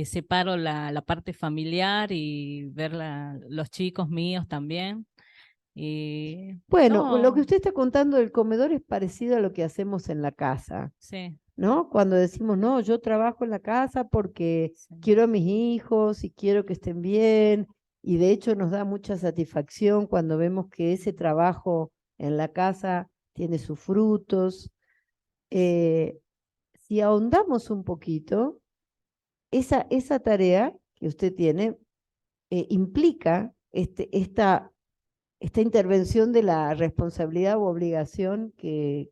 Speaker 9: separo la parte familiar y ver los chicos míos también.
Speaker 1: Bueno, lo que usted está contando del comedor es parecido a lo que hacemos en la casa.
Speaker 9: Sí.
Speaker 1: ¿No? Cuando decimos, no, yo trabajo en la casa porque quiero a mis hijos y quiero que estén bien, y de hecho nos da mucha satisfacción cuando vemos que ese trabajo en la casa tiene sus frutos. Si ahondamos un poquito, esa tarea que usted tiene implica esta intervención de la responsabilidad u obligación que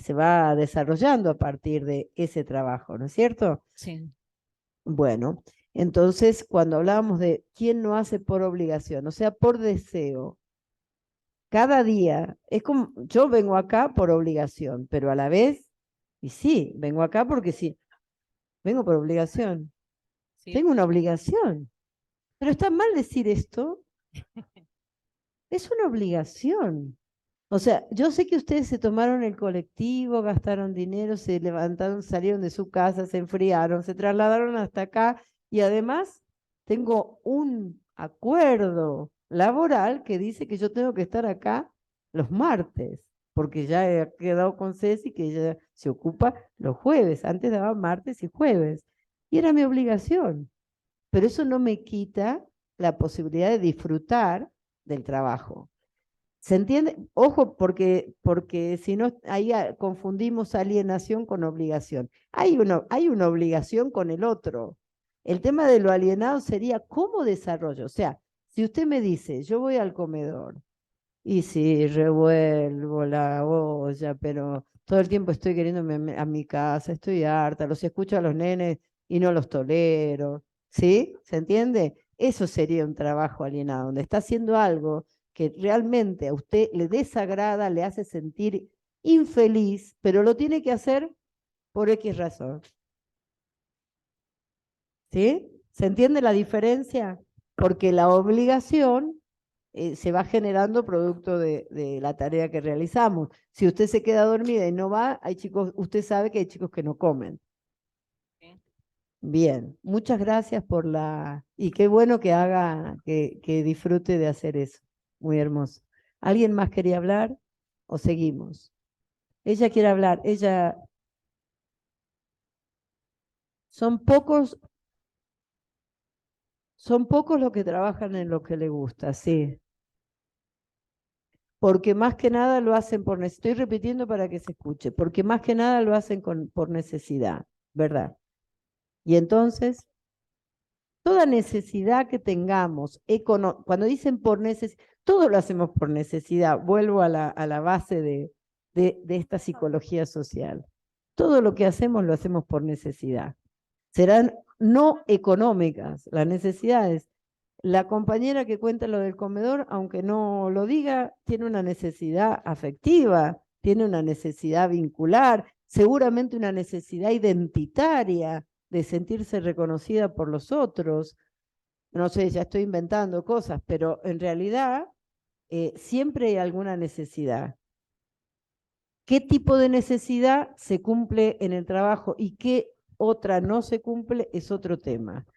Speaker 1: se va desarrollando a partir de ese trabajo, ¿no es cierto?
Speaker 9: Sí.
Speaker 1: Bueno, entonces cuando hablábamos de quién no hace por obligación, o sea, por deseo, cada día, es como, yo vengo acá por obligación, pero a la vez, y sí, vengo acá porque sí, vengo por obligación.
Speaker 8: Sí.
Speaker 1: Tengo una obligación. Pero está mal decir esto. Es una obligación. O sea, yo sé que ustedes se tomaron el colectivo, gastaron dinero, se levantaron, salieron de su casa, se enfriaron, se trasladaron hasta acá y además tengo un acuerdo laboral que dice que yo tengo que estar acá los martes, porque ya he quedado con Ceci que ella se ocupa los jueves. Antes daba martes y jueves y era mi obligación, pero eso no me quita la posibilidad de disfrutar del trabajo. ¿Se entiende? Ojo, porque si no, ahí confundimos alienación con obligación. Hay una obligación con el otro. El tema de lo alienado sería cómo desarrollo. O sea, si usted me dice, yo voy al comedor y sí, revuelvo la olla, pero todo el tiempo estoy queriéndome a mi casa, estoy harta, los escucho a los nenes y no los tolero. ¿Sí? ¿Se entiende? Eso sería un trabajo alienado, donde está haciendo algo que realmente a usted le desagrada, le hace sentir infeliz, pero lo tiene que hacer por X razón. ¿Sí? ¿Se entiende la diferencia? Porque la obligación se va generando producto de la tarea que realizamos. Si usted se queda dormida y no va, hay chicos, usted sabe que hay chicos que no comen. Bien, muchas gracias por la... Y qué bueno que haga, que disfrute de hacer eso. Muy hermoso. ¿Alguien más quería hablar o seguimos? Ella quiere hablar, ella... Son pocos los que trabajan en lo que le gusta, sí. Porque más que nada lo hacen por necesidad. Estoy repitiendo para que se escuche. Porque más que nada lo hacen por necesidad, ¿verdad? Y entonces, toda necesidad que tengamos, cuando dicen por necesidad, todo lo hacemos por necesidad. Vuelvo a la base de esta psicología social. Todo lo que hacemos lo hacemos por necesidad. Serán no económicas las necesidades. La compañera que cuenta lo del comedor, aunque no lo diga, tiene una necesidad afectiva, tiene una necesidad vincular, seguramente una necesidad identitaria de sentirse reconocida por los otros. No sé, ya estoy inventando cosas, pero en realidad siempre hay alguna necesidad. ¿Qué tipo de necesidad se cumple en el trabajo y qué otra no se cumple? Es otro tema.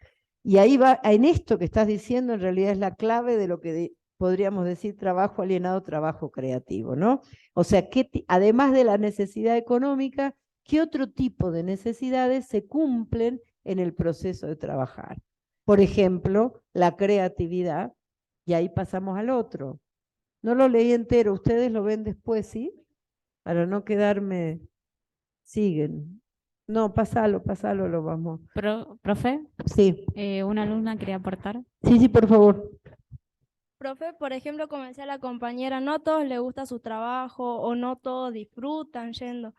Speaker 1: Y ahí va, en esto que estás diciendo, en realidad es la clave de lo que podríamos decir trabajo alienado, trabajo creativo, ¿no? O sea, además de la necesidad económica, ¿qué otro tipo de necesidades se cumplen en el proceso de trabajar? Por ejemplo, la creatividad, y ahí pasamos al otro. No lo leí entero, ustedes lo ven después, ¿sí? Para no quedarme, siguen. No, pasalo, lo vamos.
Speaker 7: Profe,
Speaker 1: Sí,
Speaker 7: una alumna quería aportar.
Speaker 1: sí, por favor.
Speaker 10: Profe, por ejemplo, como decía la compañera, no a todos les gusta su trabajo o no todos disfrutan yendo.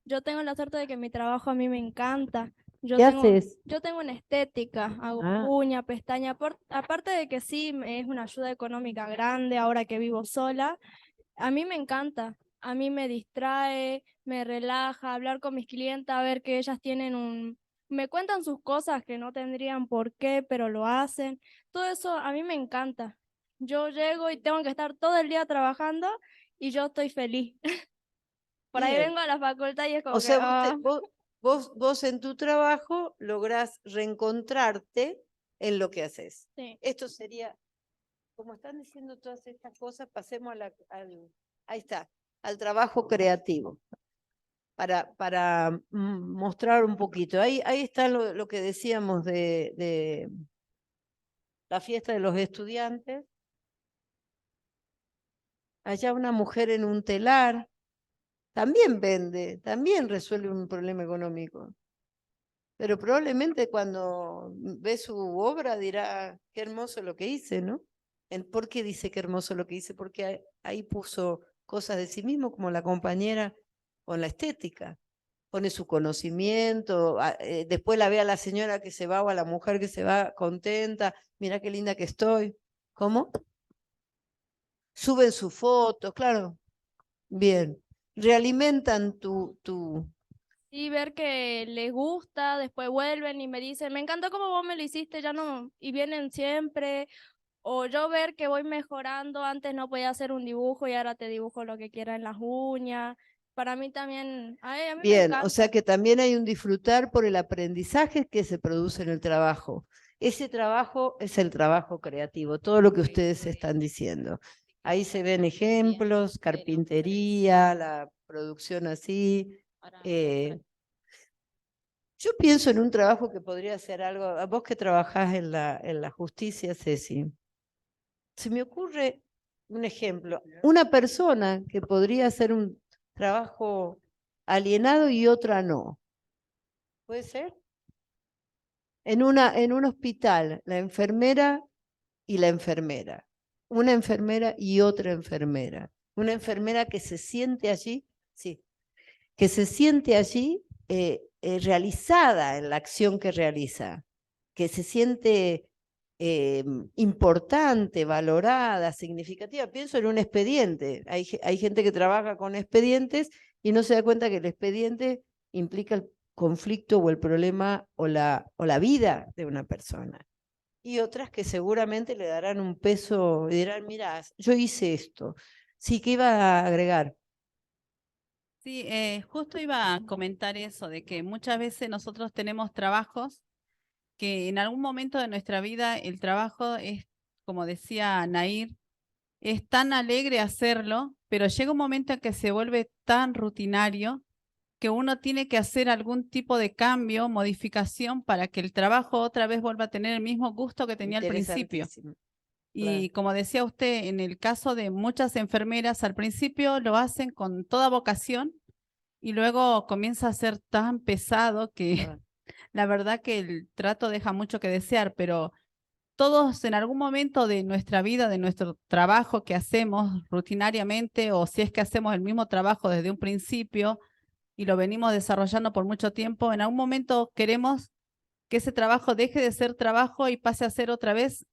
Speaker 10: Yo tengo la suerte de que mi trabajo a mí me encanta.
Speaker 1: ¿Qué haces?
Speaker 10: Yo tengo una estética, hago uña, pestaña, aparte de que sí es una ayuda económica grande ahora que vivo sola, a mí me encanta. A mí me distrae, me relaja hablar con mis clientas, a ver que ellas tienen me cuentan sus cosas que no tendrían por qué, pero lo hacen. Todo eso a mí me encanta. Yo llego y tengo que estar todo el día trabajando y yo estoy feliz. Por ahí
Speaker 1: Bien.
Speaker 10: vengo a la facultad y es como
Speaker 1: O sea,
Speaker 10: que...
Speaker 1: vos en tu trabajo lográs reencontrarte en lo que haces.
Speaker 10: sí.
Speaker 1: Esto sería, como están diciendo todas estas cosas, pasemos ahí está, al trabajo creativo. Para mostrar un poquito. Ahí está lo que decíamos de la fiesta de los estudiantes. Allá una mujer en un telar, también vende, también resuelve un problema económico. Pero probablemente cuando ve su obra dirá, qué hermoso lo que hice, ¿no? ¿Por qué dice qué hermoso lo que hice? Porque ahí puso cosas de sí mismo, como la compañera con la estética. Pone su conocimiento, después la ve a la señora que se va o a la mujer que se va contenta, mira qué linda que estoy. ¿Cómo? Suben sus fotos, claro. Bien. Realimentan tu
Speaker 10: Y ver que les gusta, después vuelven y me dicen, me encantó cómo vos me lo hiciste, ya no, y vienen siempre. O yo ver que voy mejorando, antes no podía hacer un dibujo y ahora te dibujo lo que quiera en las uñas. Para mí también, a mí me
Speaker 1: Bien,
Speaker 10: encanta.
Speaker 1: o sea que también hay un disfrutar por el aprendizaje que se produce en el trabajo. Ese trabajo es el trabajo creativo, todo lo que ustedes están diciendo. Ahí se ven ejemplos, carpintería, la producción así. Yo pienso en un trabajo que podría ser algo, a vos que trabajás en la justicia, Ceci, se me ocurre un ejemplo, una persona que podría hacer un trabajo alienado y otra no. ¿Puede ser? En un hospital, la enfermera y la enfermera. Una enfermera y otra enfermera. Una enfermera que se siente allí, sí, que se siente allí realizada en la acción que realiza, que se siente importante, valorada, significativa. Pienso en un expediente. Hay gente que trabaja con expedientes y no se da cuenta que el expediente implica el conflicto o el problema o la vida de una persona. Y otras que seguramente le darán un peso y dirán, mira, yo hice esto. Sí, que iba a agregar.
Speaker 11: Sí, justo iba a comentar eso, de que muchas veces nosotros tenemos trabajos que en algún momento de nuestra vida el trabajo es, como decía Nair, es tan alegre hacerlo, pero llega un momento en que se vuelve tan rutinario que uno tiene que hacer algún tipo de cambio, modificación para que el trabajo otra vez vuelva a tener el mismo gusto que tenía al principio. Y como decía usted, en el caso de muchas enfermeras, al principio lo hacen con toda vocación y luego comienza a ser tan pesado que la verdad que el trato deja mucho que desear, pero todos en algún momento de nuestra vida, de nuestro trabajo que hacemos rutinariamente, o si es que hacemos el mismo trabajo desde un principio y lo venimos desarrollando por mucho tiempo, en algún momento queremos que ese trabajo deje de ser trabajo y pase a ser otra vez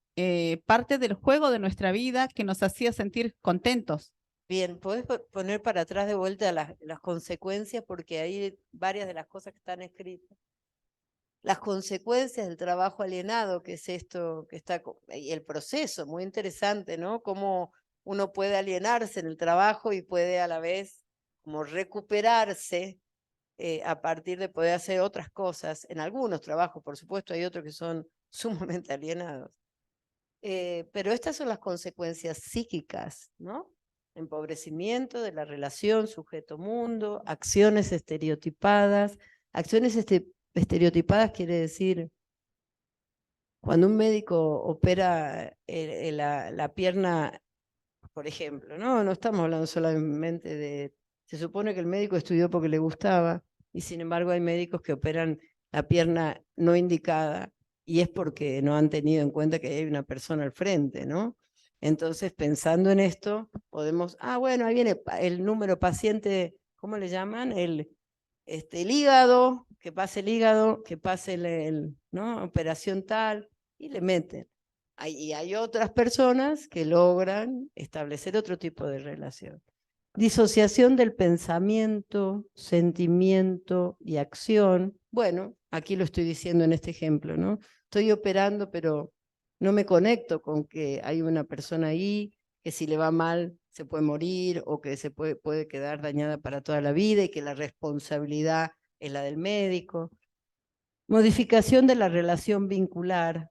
Speaker 11: parte del juego de nuestra vida que nos hacía sentir contentos.
Speaker 1: Bien, podés poner para atrás de vuelta las consecuencias, porque hay varias de las cosas que están escritas. Las consecuencias del trabajo alienado, que es esto que está, y el proceso, muy interesante, ¿no? Cómo uno puede alienarse en el trabajo y puede a la vez como recuperarse a partir de poder hacer otras cosas. En algunos trabajos, por supuesto, hay otros que son sumamente alienados. Pero estas son las consecuencias psíquicas, ¿no? Empobrecimiento de la relación sujeto-mundo, acciones estereotipadas. Acciones estereotipadas quiere decir, cuando un médico opera la pierna, por ejemplo, no estamos hablando solamente de, se supone que el médico estudió porque le gustaba, y sin embargo hay médicos que operan la pierna no indicada, y es porque no han tenido en cuenta que hay una persona al frente, ¿no? Entonces, pensando en esto, podemos, bueno, ahí viene el número paciente, ¿cómo le llaman? El hígado, que pase el hígado, que pase ¿no? Operación tal, y le meten. Y hay otras personas que logran establecer otro tipo de relación. Disociación del pensamiento, sentimiento y acción. Bueno, aquí lo estoy diciendo en este ejemplo, ¿no? Estoy operando, pero no me conecto con que hay una persona ahí que si le va mal se puede morir o que se puede quedar dañada para toda la vida y que la responsabilidad es la del médico. Modificación de la relación vincular,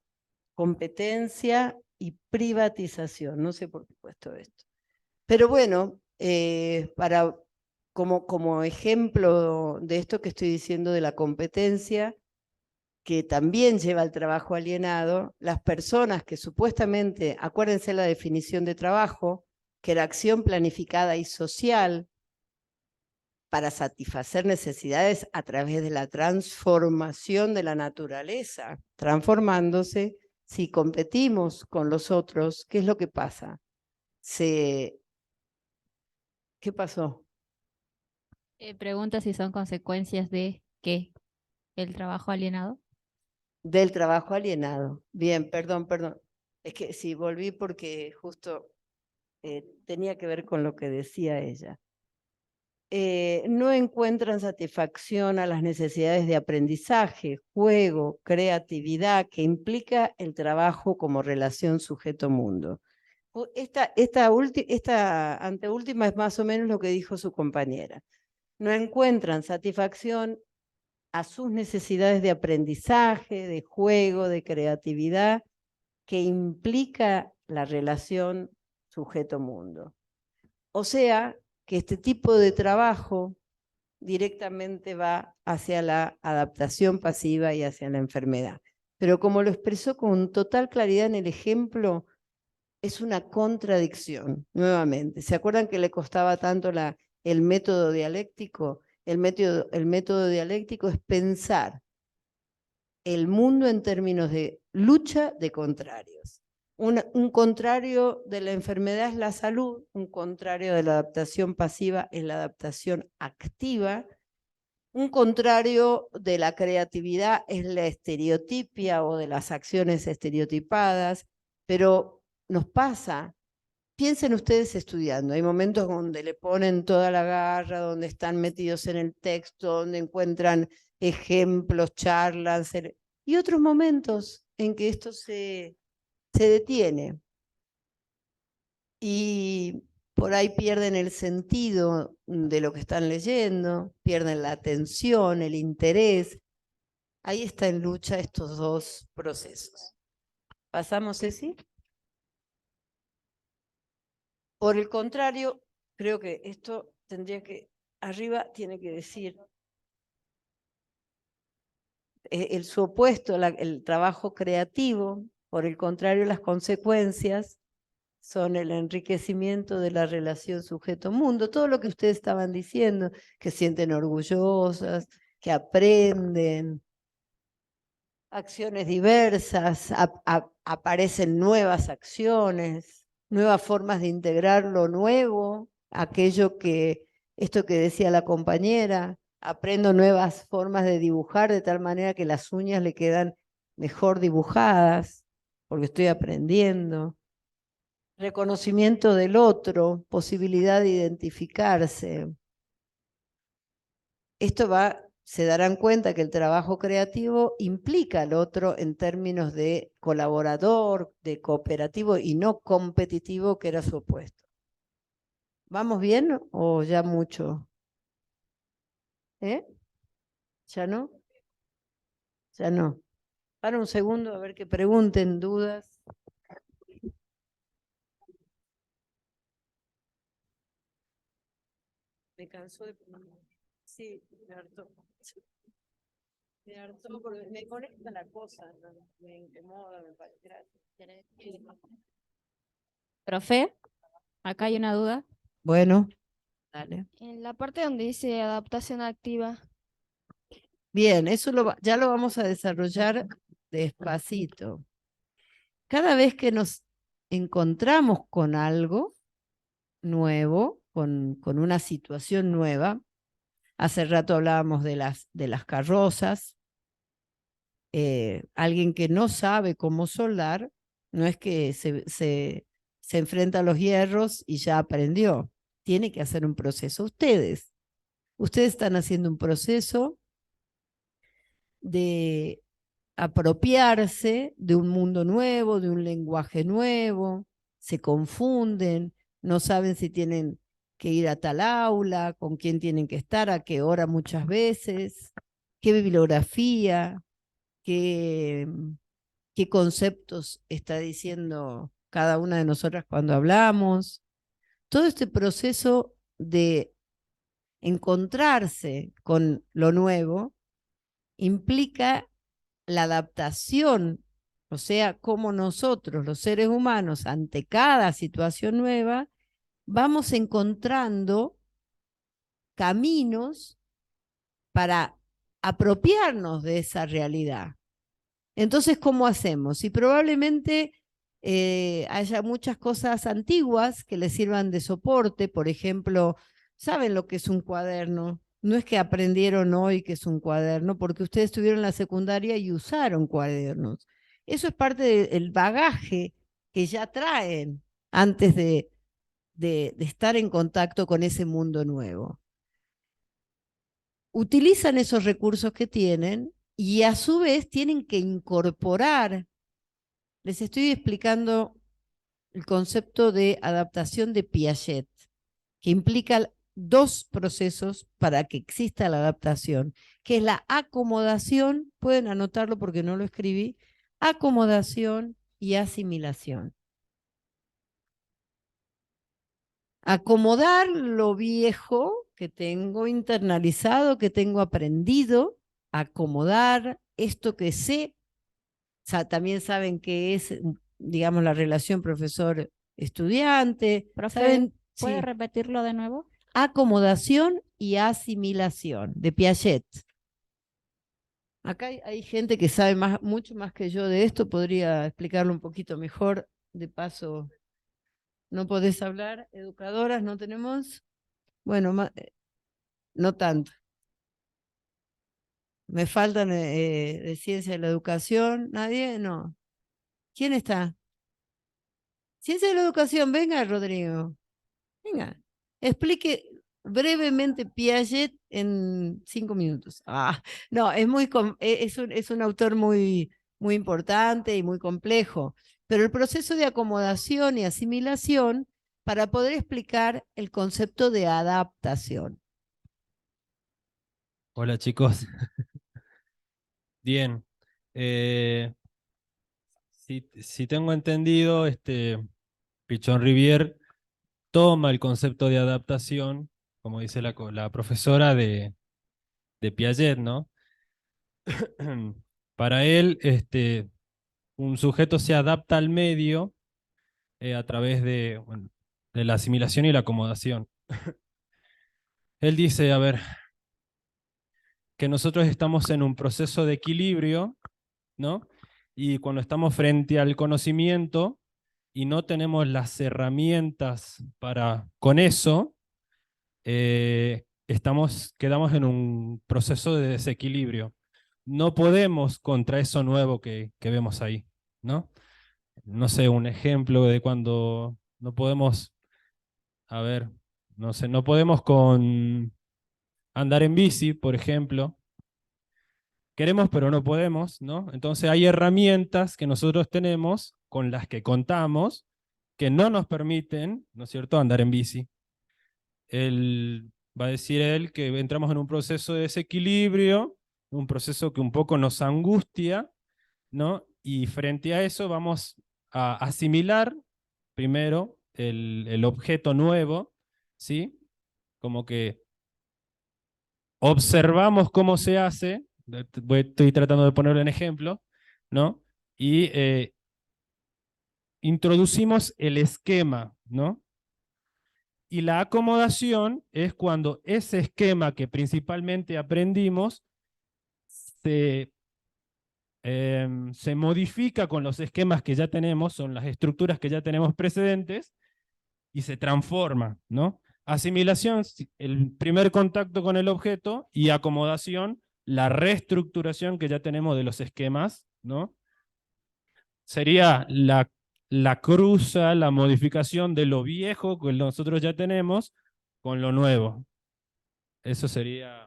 Speaker 1: competencia y privatización. No sé por qué he puesto esto. Pero bueno, como ejemplo de esto que estoy diciendo de la competencia, que también lleva al trabajo alienado, las personas que supuestamente, acuérdense la definición de trabajo, que era acción planificada y social para satisfacer necesidades a través de la transformación de la naturaleza, transformándose. Si competimos con los otros, ¿qué es lo que pasa? ¿Qué pasó?
Speaker 7: Pregunta si son consecuencias de ¿qué? ¿El trabajo alienado?
Speaker 1: Del trabajo alienado. Bien, perdón. Es que sí, volví porque justo tenía que ver con lo que decía ella. no encuentran satisfacción a las necesidades de aprendizaje, juego, creatividad, que implica el trabajo como relación sujeto-mundo. Esta anteúltima es más o menos lo que dijo su compañera. No encuentran satisfacción a sus necesidades de aprendizaje, de juego, de creatividad, que implica la relación sujeto-mundo. O sea, que este tipo de trabajo directamente va hacia la adaptación pasiva y hacia la enfermedad. Pero como lo expresó con total claridad en el ejemplo, es una contradicción, nuevamente. ¿Se acuerdan que le costaba tanto el método dialéctico? El método dialéctico es pensar el mundo en términos de lucha de contrarios. Un contrario de la enfermedad es la salud, un contrario de la adaptación pasiva es la adaptación activa, un contrario de la creatividad es la estereotipia o de las acciones estereotipadas, pero nos pasa, piensen ustedes estudiando, hay momentos donde le ponen toda la garra, donde están metidos en el texto, donde encuentran ejemplos, charlas, y otros momentos en que esto se detiene y por ahí pierden el sentido de lo que están leyendo, pierden la atención, el interés. Ahí está en lucha estos dos procesos. ¿Pasamos, Ceci? Por el contrario, creo que esto tendría que, arriba tiene que decir su opuesto, el trabajo creativo. Por el contrario, las consecuencias son el enriquecimiento de la relación sujeto-mundo, todo lo que ustedes estaban diciendo, que sienten orgullosas, que aprenden, acciones diversas, aparecen nuevas acciones, nuevas formas de integrar lo nuevo, esto que decía la compañera, aprendo nuevas formas de dibujar de tal manera que las uñas le quedan mejor dibujadas, porque estoy aprendiendo. Reconocimiento del otro, posibilidad de identificarse. Se darán cuenta que el trabajo creativo implica al otro en términos de colaborador, de cooperativo y no competitivo, que era su opuesto. ¿Vamos bien o ya mucho? ¿Ya no? Ya no. Para un segundo a ver que pregunten, dudas. Me cansó de... Sí, me hartó. Me hartó porque me conecta la cosa, ¿no? Me incomoda, me parece. Gracias.
Speaker 7: Profe, acá hay una duda.
Speaker 1: Bueno, dale.
Speaker 10: En la parte donde dice adaptación activa.
Speaker 1: Bien, eso ya lo vamos a desarrollar despacito. Cada vez que nos encontramos con algo nuevo, con una situación nueva, hace rato hablábamos de las carrozas, alguien que no sabe cómo soldar, no es que se enfrenta a los hierros y ya aprendió, tiene que hacer un proceso. Ustedes están haciendo un proceso de apropiarse de un mundo nuevo, de un lenguaje nuevo, se confunden, no saben si tienen que ir a tal aula, con quién tienen que estar, a qué hora muchas veces, qué bibliografía, qué conceptos está diciendo cada una de nosotras cuando hablamos. Todo este proceso de encontrarse con lo nuevo implica la adaptación, o sea, cómo nosotros, los seres humanos, ante cada situación nueva, vamos encontrando caminos para apropiarnos de esa realidad. Entonces, ¿cómo hacemos? Y probablemente haya muchas cosas antiguas que les sirvan de soporte, por ejemplo, ¿saben lo que es un cuaderno? No es que aprendieron hoy que es un cuaderno, porque ustedes estuvieron en la secundaria y usaron cuadernos. Eso es parte del bagaje que ya traen antes de estar en contacto con ese mundo nuevo. utilizan esos recursos que tienen y a su vez tienen que incorporar. Les estoy explicando el concepto de adaptación de Piaget, que implica dos procesos para que exista la adaptación, que es la acomodación, pueden anotarlo porque no lo escribí, acomodación y asimilación. Acomodar lo viejo que tengo internalizado, que tengo aprendido, acomodar esto que sé. También saben que es, digamos, la relación profesor-estudiante.
Speaker 7: Profe, ¿puede
Speaker 1: Sí.
Speaker 7: repetirlo de nuevo?
Speaker 1: Acomodación y asimilación, de Piaget. Acá hay gente que sabe mucho más que yo de esto, podría explicarlo un poquito mejor. De paso, ¿no podés hablar? ¿Educadoras no tenemos? Bueno, no tanto. Me faltan de ciencia de la educación. ¿Nadie? No. ¿Quién está? Ciencia de la educación, venga, Rodrigo. Venga. Explique brevemente Piaget en 5 minutos. No, es un autor muy importante y muy complejo, pero el proceso de acomodación y asimilación para poder explicar el concepto de adaptación.
Speaker 12: Hola chicos. Bien. Si tengo entendido, Pichon Rivière toma el concepto de adaptación, como dice la profesora de Piaget, ¿no? Para él, un sujeto se adapta al medio a través bueno, de la asimilación y la acomodación. Él dice, a ver, que nosotros estamos en un proceso de equilibrio, ¿no? Y cuando estamos frente al conocimiento y no tenemos las herramientas con eso, quedamos en un proceso de desequilibrio. No podemos contra eso nuevo que vemos ahí, ¿no? No sé, un ejemplo de cuando no podemos, a ver, no sé, no podemos con andar en bici, por ejemplo. Queremos, pero no podemos, ¿no? Entonces hay herramientas que nosotros tenemos, con las que contamos, que no nos permiten, ¿no es cierto?, andar en bici. Va a decir él que entramos en un proceso de desequilibrio, un proceso que un poco nos angustia, ¿no? Y frente a eso vamos a asimilar primero el objeto nuevo, ¿sí? Como que observamos cómo se hace, estoy tratando de ponerlo en ejemplo, ¿no? Y introducimos el esquema, ¿no? Y la acomodación es cuando ese esquema que principalmente aprendimos se modifica con los esquemas que ya tenemos, son las estructuras que ya tenemos precedentes, y se transforma, ¿no? Asimilación, el primer contacto con el objeto, y acomodación, la reestructuración que ya tenemos de los esquemas, ¿no? Sería la cruza, la modificación de lo viejo que nosotros ya tenemos con lo nuevo. Eso sería...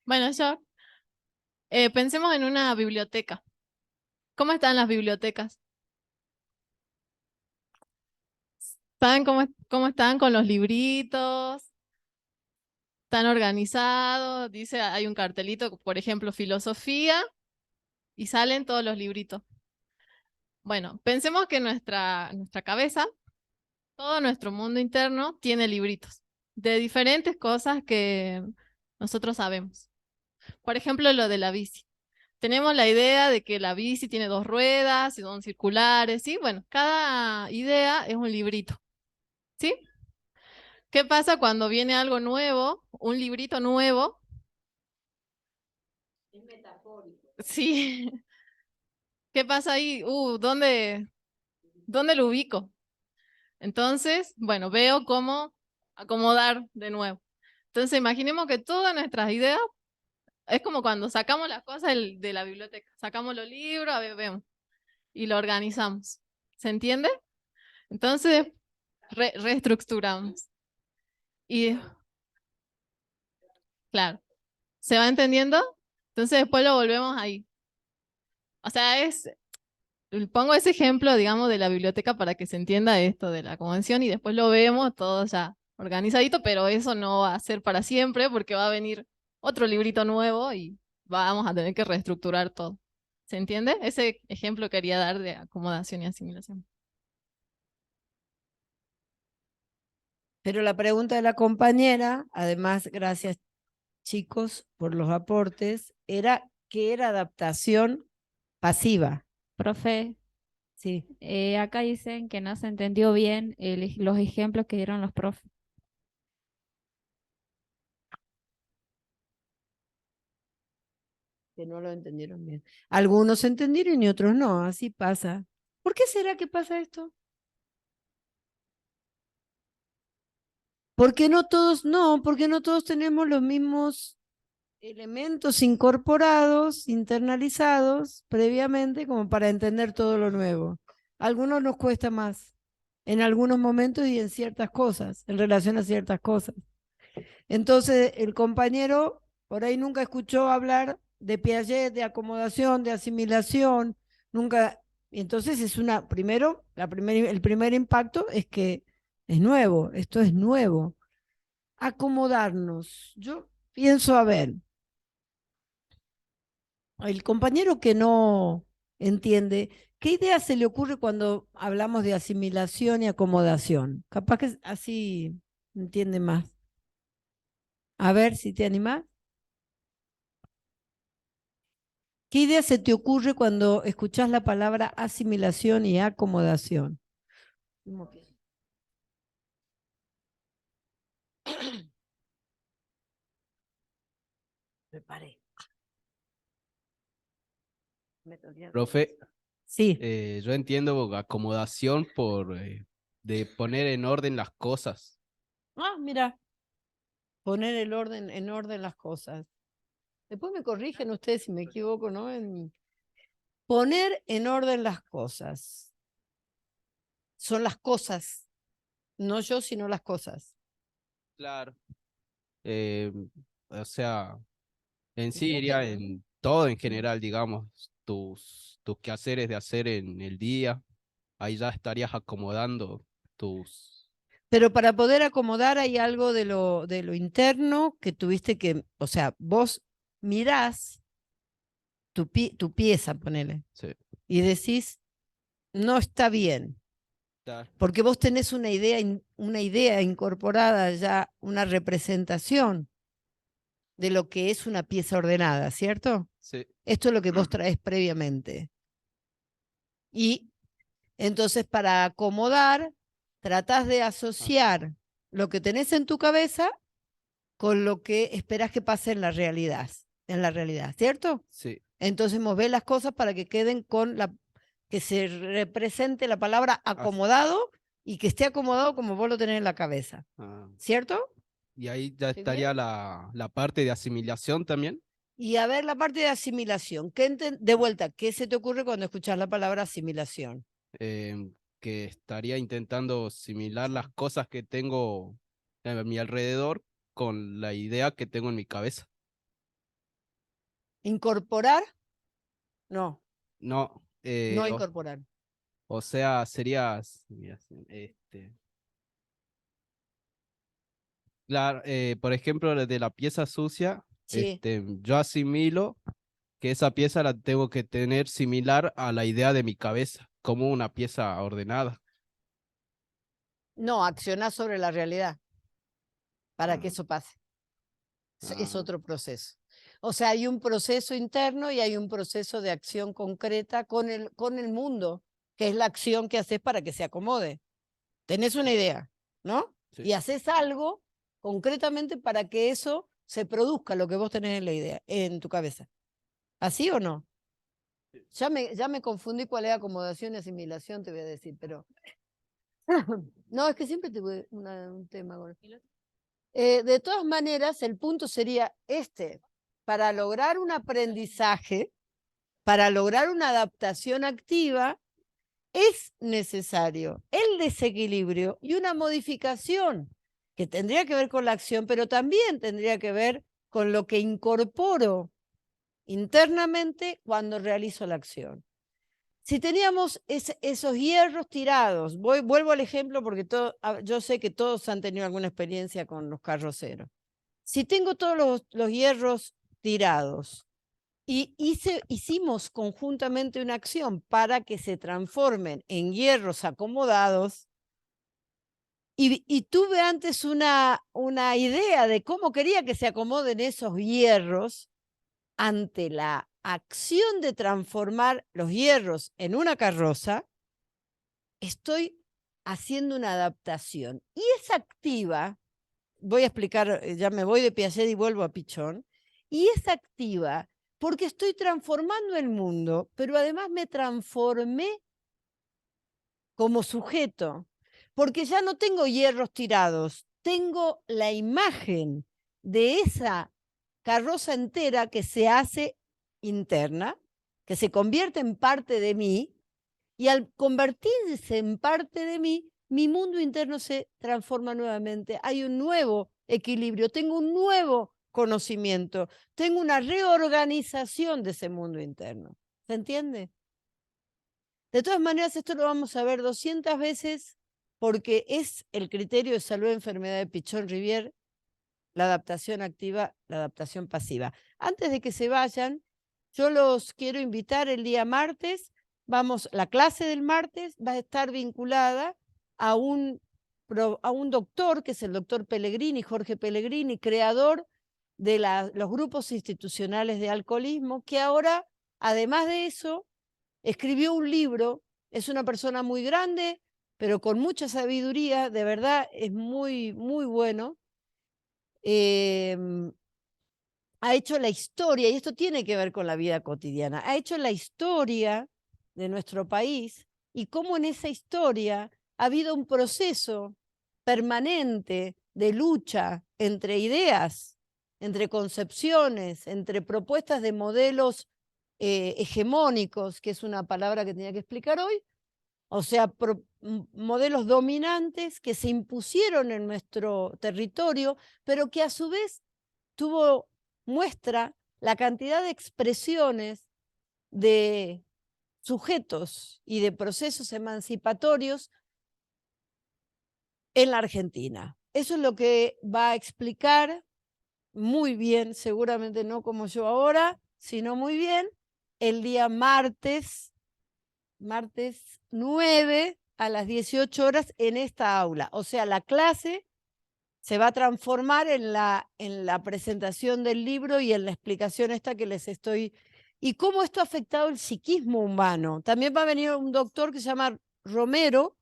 Speaker 4: Bueno, pensemos en una biblioteca. ¿Cómo están las bibliotecas? ¿Saben cómo están con los libritos? ¿Están organizados? Dice, hay un cartelito, por ejemplo, filosofía, y salen todos los libritos. Bueno, pensemos que nuestra cabeza, todo nuestro mundo interno tiene libritos de diferentes cosas que nosotros sabemos. Por ejemplo, lo de la bici. Tenemos la idea de que la bici tiene 2 ruedas y son circulares, ¿sí? Bueno, cada idea es un librito, ¿sí? ¿Qué pasa cuando viene algo nuevo, un librito nuevo?
Speaker 1: Es metafórico.
Speaker 4: Sí. ¿Qué pasa ahí? ¿Dónde lo ubico? Entonces, bueno, veo cómo acomodar de nuevo. Entonces, imaginemos que todas nuestras ideas es como cuando sacamos las cosas de la biblioteca. Sacamos los libros, a ver, vemos, y lo organizamos. ¿Se entiende? Entonces, reestructuramos. Y, claro, ¿se va entendiendo? Entonces después lo volvemos ahí. O sea, pongo ese ejemplo, digamos, de la biblioteca para que se entienda esto de la convención y después lo vemos todo ya organizadito, pero eso no va a ser para siempre porque va a venir otro librito nuevo y vamos a tener que reestructurar todo. ¿Se entiende? Ese ejemplo quería dar de acomodación y asimilación.
Speaker 1: Pero la pregunta de la compañera, además, gracias chicos por los aportes, era ¿qué era adaptación pasiva?
Speaker 2: Profe,
Speaker 1: Sí.
Speaker 2: acá dicen que no se entendió bien los ejemplos que dieron los profes.
Speaker 1: Que no lo entendieron bien. Algunos entendieron y otros no, así pasa. ¿Por qué será que pasa esto? Porque no todos tenemos los mismos elementos incorporados, internalizados previamente como para entender todo lo nuevo. A algunos nos cuesta más, en algunos momentos y en ciertas cosas, en relación a ciertas cosas. Entonces, el compañero por ahí nunca escuchó hablar de Piaget, de acomodación, de asimilación, nunca. Entonces, el primer impacto es que es nuevo, esto es nuevo. Acomodarnos. Yo pienso, a ver, el compañero que no entiende, ¿qué idea se le ocurre cuando hablamos de asimilación y acomodación? Capaz que así entiende más. A ver si te animás. ¿Qué idea se te ocurre cuando escuchás la palabra asimilación y acomodación? Preparé.
Speaker 13: Profe,
Speaker 1: sí.
Speaker 13: Yo entiendo acomodación por de poner en orden las cosas.
Speaker 1: Ah, mira, poner en orden las cosas. Después me corrigen ustedes si me equivoco, ¿no? Poner en orden las cosas. Son las cosas, no yo, sino las cosas.
Speaker 13: Claro. O sea, en sí iría en todo en general, digamos, tus quehaceres de hacer en el día. Ahí ya estarías acomodando tus...
Speaker 1: Pero para poder acomodar hay algo de lo interno que tuviste que, o sea, vos mirás tu pieza, ponele,
Speaker 13: Sí.
Speaker 1: y decís, no está bien.
Speaker 13: Claro.
Speaker 1: Porque vos tenés una idea incorporada ya, una representación de lo que es una pieza ordenada, ¿cierto?
Speaker 13: Sí.
Speaker 1: Esto es lo que vos traes previamente. Y entonces para acomodar, tratás de asociar lo que tenés en tu cabeza con lo que esperás que pase en la realidad, ¿cierto?
Speaker 13: Sí.
Speaker 1: Entonces movés las cosas para que queden con que se represente la palabra acomodado y que esté acomodado como vos lo tenés en la cabeza, ¿cierto?
Speaker 13: Y ahí ya estaría la parte de asimilación también.
Speaker 1: Y a ver la parte de asimilación. De vuelta, ¿qué se te ocurre cuando escuchas la palabra asimilación?
Speaker 13: Que estaría intentando asimilar las cosas que tengo a mi alrededor con la idea que tengo en mi cabeza.
Speaker 1: ¿Incorporar? No.
Speaker 13: No.
Speaker 1: No incorporar.
Speaker 13: O sea, sería... Claro, por ejemplo, de la pieza sucia,
Speaker 1: sí.
Speaker 13: Yo asimilo que esa pieza la tengo que tener similar a la idea de mi cabeza, como una pieza ordenada.
Speaker 1: No, accionar sobre la realidad para que eso pase. Es otro proceso. O sea, hay un proceso interno y hay un proceso de acción concreta con el mundo, que es la acción que haces para que se acomode. Tenés una idea, ¿no? Sí. Y haces algo concretamente para que eso se produzca, lo que vos tenés en la idea, en tu cabeza. ¿Así o no? Ya me confundí cuál es acomodación y asimilación, te voy a decir, pero... No, es que siempre tuve un tema con de todas maneras, el punto sería para lograr un aprendizaje, para lograr una adaptación activa, es necesario el desequilibrio y una modificación que tendría que ver con la acción, pero también tendría que ver con lo que incorporo internamente cuando realizo la acción. Si teníamos esos hierros tirados, vuelvo al ejemplo porque yo sé que todos han tenido alguna experiencia con los carroceros. Si tengo todos los hierros tirados y hicimos conjuntamente una acción para que se transformen en hierros acomodados, y tuve antes una idea de cómo quería que se acomoden esos hierros, ante la acción de transformar los hierros en una carroza, estoy haciendo una adaptación. Y es activa, voy a explicar, ya me voy de Piaget y vuelvo a Pichon, y es activa porque estoy transformando el mundo, pero además me transformé como sujeto, porque ya no tengo hierros tirados, tengo la imagen de esa carroza entera que se hace interna, que se convierte en parte de mí, y al convertirse en parte de mí, mi mundo interno se transforma nuevamente. Hay un nuevo equilibrio, tengo un nuevo conocimiento, tengo una reorganización de ese mundo interno. ¿Se entiende? De todas maneras, esto lo vamos a ver 200 veces porque es el criterio de salud y enfermedad de Pichon-Rivière, la adaptación activa, la adaptación pasiva. Antes de que se vayan, yo los quiero invitar el día martes. La clase del martes va a estar vinculada a un doctor, que es el doctor Pellegrini, Jorge Pellegrini, creador de los grupos institucionales de alcoholismo, que ahora, además de eso, escribió un libro. Es una persona muy grande, pero con mucha sabiduría, de verdad es muy, muy bueno. Ha hecho la historia, y esto tiene que ver con la vida cotidiana, ha hecho la historia de nuestro país y cómo en esa historia ha habido un proceso permanente de lucha entre ideas, entre concepciones, entre propuestas de modelos hegemónicos, que es una palabra que tenía que explicar hoy, o sea, modelos dominantes que se impusieron en nuestro territorio, pero que a su vez muestra la cantidad de expresiones de sujetos y de procesos emancipatorios en la Argentina. Eso es lo que va a explicar muy bien, seguramente no como yo ahora, sino muy bien, el día martes 9 a las 18 horas en esta aula. O sea, la clase se va a transformar en la presentación del libro y en la explicación esta que les estoy... Y cómo esto ha afectado el psiquismo humano. También va a venir un doctor que se llama Romero,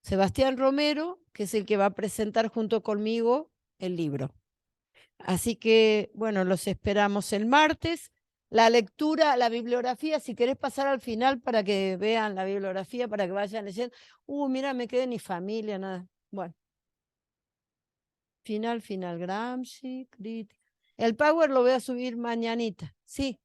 Speaker 1: Sebastián Romero, que es el que va a presentar junto conmigo el libro. Así que, bueno, los esperamos el martes. La lectura, la bibliografía, si querés pasar al final para que vean la bibliografía, para que vayan leyendo. Mira, me quedé ni familia, nada. Bueno. Final, Gramsci, crítica. El Power lo voy a subir mañanita, sí.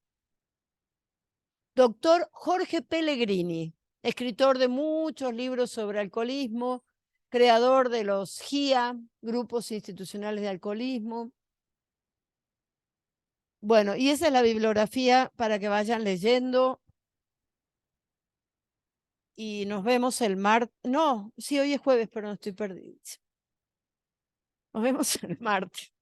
Speaker 1: Doctor Jorge Pellegrini, escritor de muchos libros sobre alcoholismo, creador de los GIA, Grupos Institucionales de Alcoholismo. Bueno, y esa es la bibliografía para que vayan leyendo. Y nos vemos el martes. No, sí, hoy es jueves, pero no estoy perdido. Nos vemos el martes.